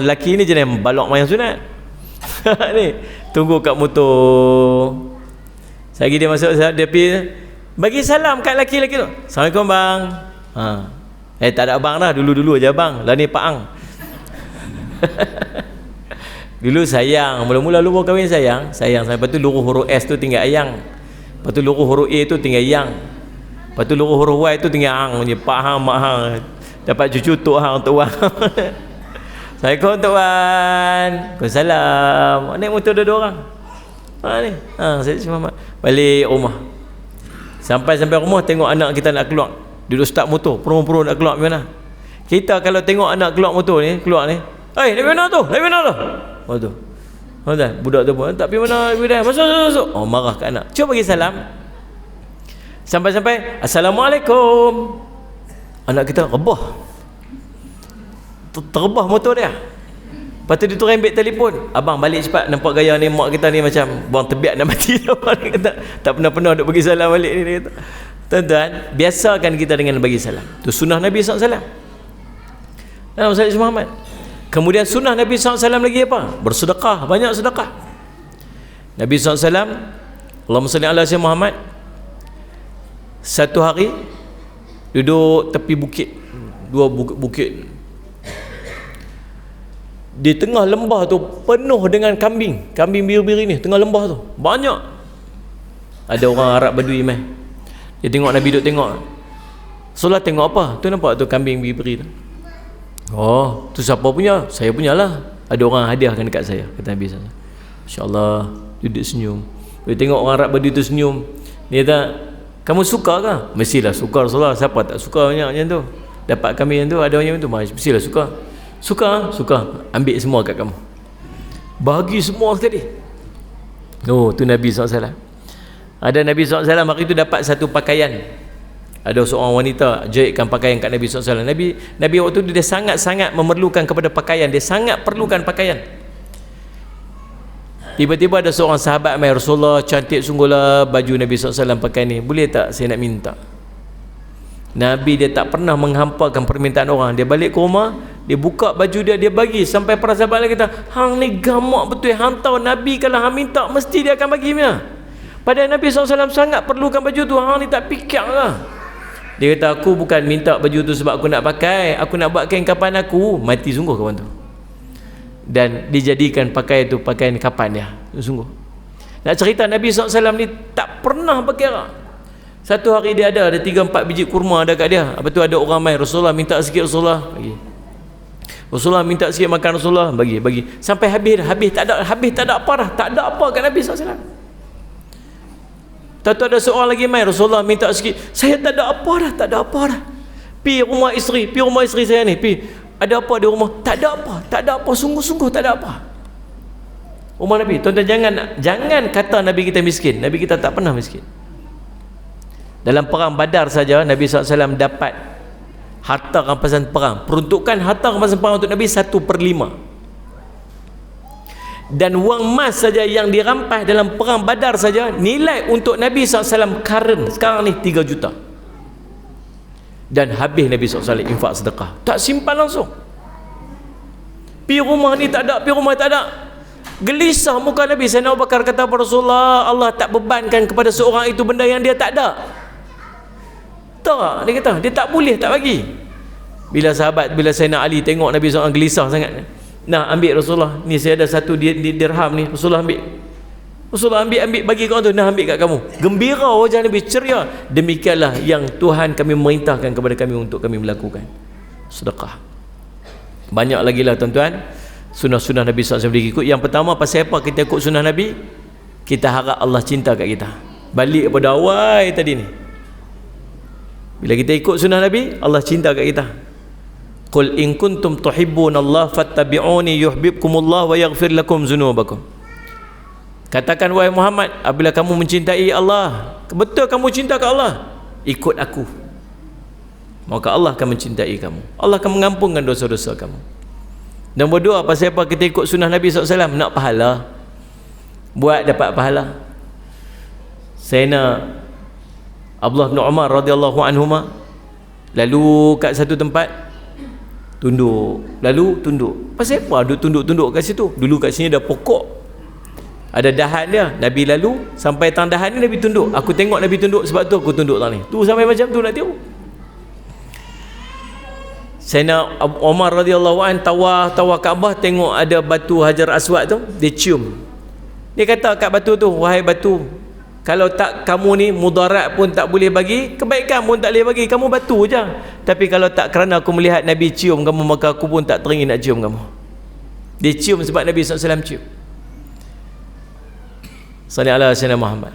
Lelaki ni jenis balok mayang sunat. Ni tunggu kat motor, sagi dia masuk, dia pergi bagi salam kat lelaki-lelaki tu. Assalamualaikum bang. Tak ada abang dah, dulu-dulu aja abang. Lah ni Pak Ang. Dulu sayang, mula-mula lu baru kahwin sayang sampai tu luruh huruf S tu tinggal ayang, lepas tu luruh huruf A tu tinggal yang, lepas tu luruh huruf Y tu tinggal Ang punya. Pak Hang, Mak Hang, dapat cucu Tok Hang, Tok Wang. Assalamualaikum Tok Wan. Waalaikumsalam. Naik motor dua orang. Ni saya cuma balik rumah, sampai rumah tengok anak kita nak keluar, duduk start motor, perung-perung nak keluar mana. Kita kalau tengok anak keluar motor ni, keluar ni, dari mana tu? Dari mana tu? Oh tu. Budak tu pun tak pergi mana, masuk. Marah kat anak. Cuba bagi salam. Sampai Assalamualaikum. Anak kita rebah. Terbah motor dia. Lepas tu dia turun ambil telefon. Abang balik cepat, nampak gaya ni mak kita ni macam buang tebiak nak mati. Tak pernah duk bagi salam balik ni, dia kata. Tuan-tuan, biasakan kita dengan bagi salam. Tu sunnah Nabi SAW. Sallallahu Muhammad. Kemudian sunnah Nabi SAW lagi apa? Bersedekah, banyak sedekah. Nabi SAW, Allahumma salli ala sayyidina Muhammad, satu hari duduk tepi bukit, dua bukit. Di tengah lembah tu penuh dengan kambing biri-biri ni, tengah lembah tu banyak. Ada orang Arab Badui meh. Dia tengok Nabi duduk tengok. Solat tengok apa? Tu nampak tu kambing biri-biri tu. Tu siapa punya? Saya punyalah. Ada orang hadiahkan dekat saya, kata Nabi SAW. Masya-Allah, duduk senyum. Dia tengok orang Arab Badui tu senyum. Dia kata, kamu suka ke? Mestilah suka Rasulullah. Siapa tak suka banyak macam tu? Dapat kambing yang tu, ada orang macam tu, mestilah suka. Suka, ambil semua kat kamu, bagi semua sekali. Tu Nabi SAW. Ada Nabi SAW hari itu dapat satu pakaian. Ada seorang wanita jahitkan pakaian kat Nabi SAW. Nabi waktu itu dia sangat-sangat memerlukan kepada pakaian. Dia sangat perlukan pakaian. Tiba-tiba ada seorang sahabat, "Mai Rasulullah, cantik sungguhlah baju Nabi SAW pakai ni. Boleh tak saya nak minta?" Nabi dia tak pernah menghampakan permintaan orang. Dia balik ke rumah, dia buka baju dia, dia bagi. Sampai para sahabat lagi kata, "Hang ni gamak betul, hang tahu Nabi kalau hang minta mesti dia akan bagi punya." Padahal Nabi SAW sangat perlukan baju tu, hang ni tak fikir lah. Dia kata, "Aku bukan minta baju tu sebab aku nak pakai, aku nak buat kain kapan aku." Mati sungguh kawan tu. Dan dijadikan pakai tu pakaian kapan dia. Sungguh. Nak cerita Nabi SAW ni tak pernah berkira. Satu hari dia ada 3-4 biji kurma ada kat dia. Lepas tu ada orang main, "Rasulullah minta sikit Rasulullah." Bagi. "Rasulullah minta sikit makan Rasulullah." Bagi. Sampai habis tak ada apa dah. Tak ada apa kat Nabi SAW. Tahu ada seorang lagi main, "Rasulullah minta sikit." "Saya tak ada apa dah. Pi rumah isteri saya ni. Pi. Ada apa di rumah?" Tak ada apa. Sungguh-sungguh tak ada apa. Rumah Nabi. Tuan-tuan, jangan kata Nabi kita miskin. Nabi kita tak pernah miskin. Dalam perang Badar saja Nabi SAW dapat harta rampasan perang. Peruntukan harta rampasan perang untuk Nabi 1/5. Dan wang emas saja yang dirampas dalam perang Badar saja, nilai untuk Nabi SAW current sekarang ni 3 juta. Dan habis Nabi SAW infak sedekah, tak simpan langsung. Pi rumah ni tak ada, gelisah muka Nabi. Sayyidina Abu Bakar kata, "Rasulullah, Allah tak bebankan kepada seorang itu benda yang dia tak ada." Tak, dia kata, dia tak boleh tak bagi. Bila Sayyidina Ali tengok Nabi SAW gelisah sangat, "Nah, ambil Rasulullah, ni saya ada satu dirham ni, Rasulullah ambil bagi kau tu, nah ambil kat kamu." Gembira wajah Nabi, ceria. Demikianlah yang Tuhan kami memerintahkan kepada kami untuk kami melakukan. sedekah. Banyak lagi lah tuan-tuan sunnah-sunnah Nabi SAW ikut. Yang pertama, pasal apa kita ikut sunnah Nabi? Kita harap Allah cinta kat kita. Balik kepada awal tadi ni, bila kita ikut sunnah Nabi, Allah cinta kat kita. Qul in kuntum tuhibbunallaha fattabi'uni yuhibbukumullah wa yaghfir lakum dzunubakum. Katakan wahai Muhammad, apabila kamu mencintai Allah, betul kamu cinta ke Allah, ikut aku, maka Allah akan mencintai kamu, Allah akan mengampunkan dosa-dosa kamu. Dan berdoa pasal apa kita ikut sunnah Nabi SAW? Nak pahala, buat dapat pahala. Sayyidina Abdullah bin Umar radhiyallahu anhuma lalu kat satu tempat, tunduk, lalu tunduk. Pasal apa duduk tunduk-tunduk kat situ? Dulu kat sini ada pokok, ada dahan dia. Nabi lalu sampai tang dahan ni Nabi tunduk. Aku tengok Nabi tunduk, sebab tu aku tunduk tang ni. Tu sampai macam tu nak tengok. Sayyidina Umar radhiyallahu an tawaf Kaabah, tengok ada batu Hajar Aswad tu, dia cium. Dia kata kat batu tu, wahai batu, kalau tak kamu ni mudarat pun tak boleh bagi, kebaikan pun tak boleh bagi, kamu batu je. Tapi kalau tak kerana aku melihat Nabi cium kamu, maka aku pun tak teringin nak cium kamu. Dia cium sebab Nabi SAW cium. Sallallahu alaihi wasallam Muhammad.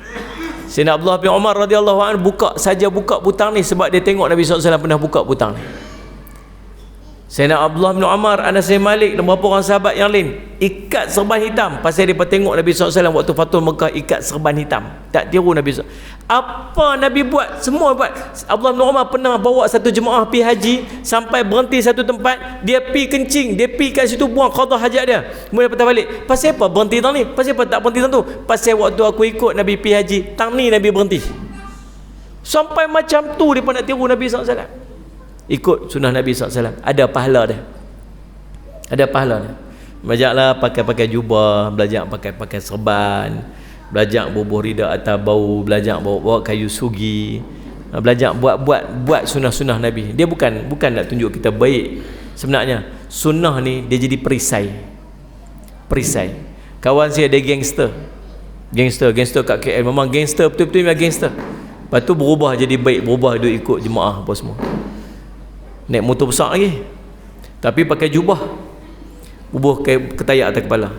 Sayyidina Abdullah bin Umar radhiyallahu anhu buka butang ni sebab dia tengok Nabi SAW pernah buka butang ni. Sayyidina Abdullah bin Umar, Anas bin Malik dan beberapa orang sahabat yang lain ikat serban hitam pasal dia tengok Nabi SAW waktu Fatul Mekah ikat serban hitam. Tak tiru Nabi SAW. Apa Nabi buat? Semua buat. Abdullah bin Umar pernah bawa satu jemaah pergi haji, sampai berhenti satu tempat, dia pergi kencing, dia pergi kat situ buang qada hajat dia, kemudian patah balik. Pasal apa berhenti tang ni? Pasal apa tak berhenti tang tu? Pasal waktu aku ikut Nabi pergi haji, tang ni Nabi berhenti. Sampai macam tu dia pun nak tiru Nabi SAW. Ikut sunnah Nabi SAW, ada pahala dia, ada pahala dia. Belajarlah pakai jubah, belajar pakai serban, belajar bubuh rida atau bau, belajar bawa kayu sugi, belajar buat sunnah-sunnah Nabi. Dia bukan nak tunjuk kita baik. Sebenarnya sunnah ni dia jadi perisai. Kawan saya ada gangster kat KL, memang gangster, betul-betul memang gangster. Lepas tu berubah jadi baik, berubah dia ikut jemaah apa semua. Naik motor besar lagi, tapi pakai jubah, bubuh ketayak atas kepala.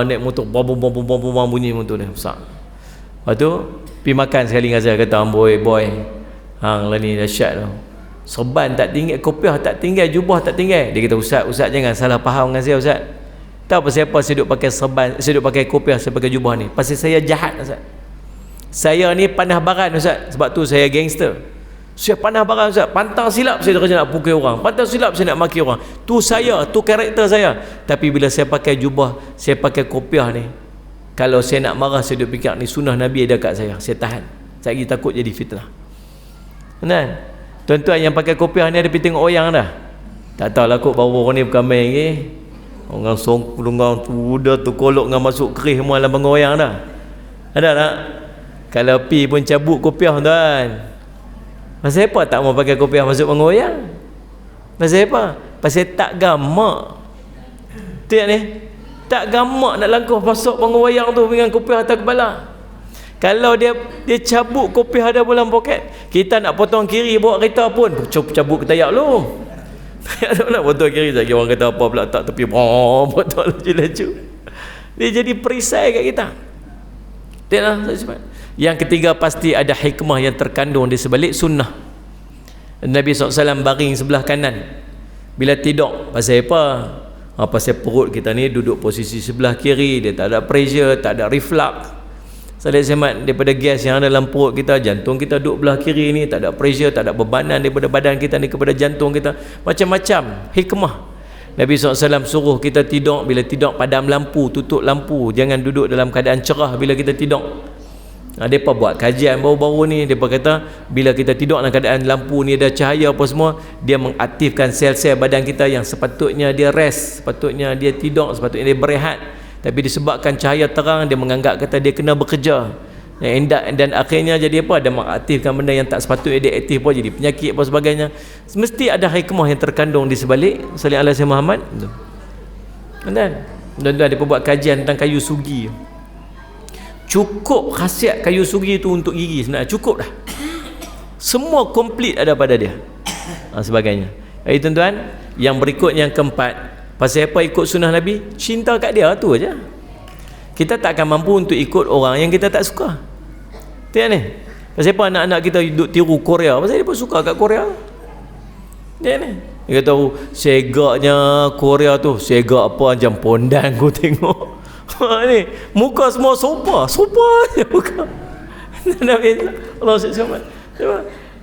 Naik motor bom bunyi motor dia besar. Lepas tu pergi makan sekali dengan saya, kata boy hang lah ni dahsyat tau, serban tak tinggal, kopiah tak tinggal, jubah tak tinggal. Dia kata ustaz jangan salah faham dengan saya ustaz. Tahu pasal apa saya duk pakai serban, saya duk pakai kopiah, saya pakai jubah ni? Pasal saya jahat ustaz. Saya ni panah baran ustaz, sebab tu saya gangster. Saya panah barang ustaz, pantang silap saya kerja nak pukul orang, pantang silap saya nak maki orang. Tu saya, tu karakter saya. Tapi bila saya pakai jubah, saya pakai kopiah ni, kalau saya nak marah, saya duk fikir ni sunnah Nabi ada kat saya tahan. Saya lagi takut jadi fitnah. Kan? Tuan-tuan yang pakai kopiah ni ada pergi tengok wayang dah? Tak tahulah kot baru orang ni bukan main lagi. Orang songkulungang tu dah tu kolok dengan masuk kerih semua dalam bangun wayang dah. Ada tak? Kalau pi pun cabut kopiah tuan. Pasal apa tak mau pakai kopiah masuk bangun wayang? Pasal apa? Pasal tak gamak. Tengok ni, tak gamak nak langkah masuk bangun wayang tu dengan kopiah atas kepala. Kalau dia cabut kopiah ada dalam poket, kita nak potong kiri bawa kereta pun cabut ketayak lu. Tak nak potong kiri lagi, orang kata apa pula tak tepi, potong laju. Dia jadi perisai kat kita. Tengoklah. Yang ketiga, pasti ada hikmah yang terkandung di sebalik sunnah. Nabi SAW baring sebelah kanan bila tidur. Pasal apa? Pasal perut kita ni duduk posisi sebelah kiri, dia tak ada pressure, tak ada reflux. Salih semat daripada gas yang ada dalam perut kita, jantung kita duduk belah kiri ni, tak ada pressure, tak ada bebanan daripada badan kita ni kepada jantung kita. Macam-macam hikmah. Nabi SAW suruh kita tidur, bila tidur padam lampu, tutup lampu, jangan duduk dalam keadaan cerah bila kita tidur. Mereka buat kajian baru-baru ni, mereka kata bila kita tidur dalam keadaan lampu ni ada cahaya apa semua, dia mengaktifkan sel-sel badan kita yang sepatutnya dia rest, sepatutnya dia tidur, sepatutnya dia berehat, tapi disebabkan cahaya terang, dia menganggap kata dia kena bekerja, dan akhirnya jadi apa? Dia mengaktifkan benda yang tak sepatutnya dia aktif pun, jadi penyakit apa sebagainya. Mesti ada hikmah yang terkandung di sebalik. Sallallahu alaihi wasallam Muhammad. Dan dia buat kajian tentang kayu sugi. Cukup khasiat kayu sugi tu untuk gigi sebenarnya, cukup dah. Semua komplit ada pada dia. Sebagainya. tuan-tuan, yang berikut yang keempat, pasal apa ikut sunnah Nabi? Cinta kat dia tu aja. Kita tak akan mampu untuk ikut orang yang kita tak suka. Tengok ni, pasal apa anak-anak kita duduk tiru Korea? Pasal dia pun suka kat Korea. Tengok ni, dia kata segaknya Korea tu, segak apa macam pondan aku tengok. Ni muka semua sopa je muka. Nabi Allah SWT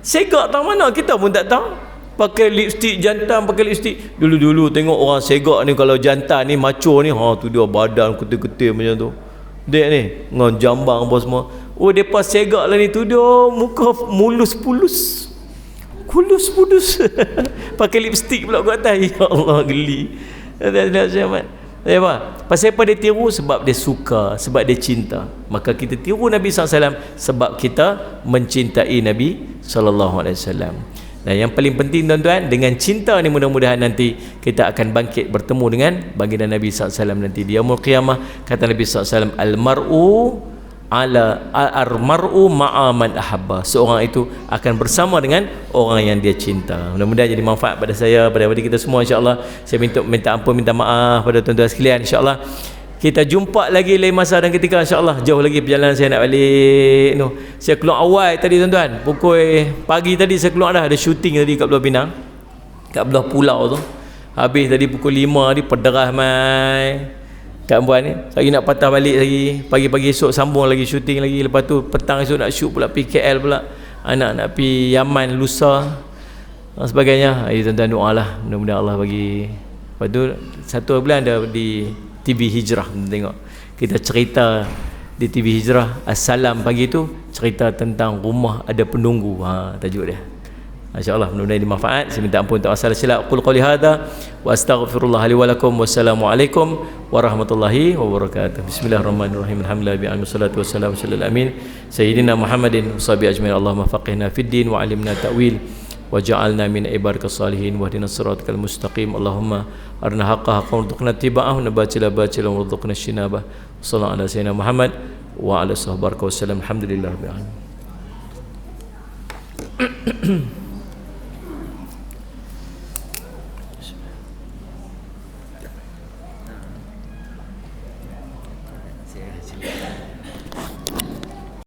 segak tahu mana, kita pun tak tahu. Pakai lipstick jantan, pakai lipstick. Dulu-dulu tengok orang segak ni, kalau jantan ni macho ni, tu dia badan ketil-ketil macam tu. Dek ni dengan jambang apa semua. Oh, depa segak lah ni tu, dia muka mulus-pulus, kulus-pulus. Pakai lipstick pula kat atas. Ya Allah, geli. Apa? Pasal apa dia tiru? Sebab dia suka, sebab dia cinta. Maka kita tiru Nabi SAW sebab kita mencintai Nabi SAW. Nah, yang paling penting tuan-tuan, dengan cinta ni mudah-mudahan nanti kita akan bangkit bertemu dengan baginda Nabi SAW nanti di yaumul qiyamah. Kata Nabi SAW, al-mar'u ma'a man ahabba. Seorang itu akan bersama dengan orang yang dia cinta. Mudah-mudahan jadi manfaat pada saya, pada kita semua, insya-Allah. Saya minta ampun, minta maaf pada tuan-tuan sekalian, insya-Allah. Kita jumpa lagi lain masa dan ketika, insya-Allah. Jauh lagi perjalanan saya nak balik tu. Saya keluar awal tadi tuan-tuan. Pukul pagi tadi saya keluar dah, ada syuting tadi kat belah Pinang. Kat belah pulau tu. Habis tadi pukul 5 ni pederah mai. Kat buat ni, lagi nak patah balik lagi. Pagi-pagi esok sambung lagi syuting lagi. Lepas tu petang esok nak shoot pula pergi KL pula. Anak nak pergi Yaman lusa dan sebagainya. Tuan-tuan doalah, mudah-mudahan Allah bagi. Lepas tu satu bulan ada di TV Hijrah, tengok kita cerita di TV Hijrah Assalam pagi tu, cerita tentang rumah ada penunggu, tajuk dia. InsyaAllah mudah-mudahan ini manfaat. Saya minta ampun untuk asal silap. Qul qawli hadha wa astaghfirullah li wa lakum. Wassalamualaikum warahmatullahi wabarakatuh. Bismillahirrahmanirrahim. Alhamdulillah bi salatu wassalamu ala amin sayyidina Muhammadin wa sahbihi ajmain. Allahumma faqihna fid din wa 'allimna ta'wil waj'alna min ibadikas salihin wahdinas siratal mustaqim. Allahumma arina haqqa haqqan warzuqna ittiba'ahu wa batila batilan warzuqna ijtinabah. Sallallahu ala sayyidina Muhammad wa ala sahbihi wasallam. Alhamdulillah rabbil alamin.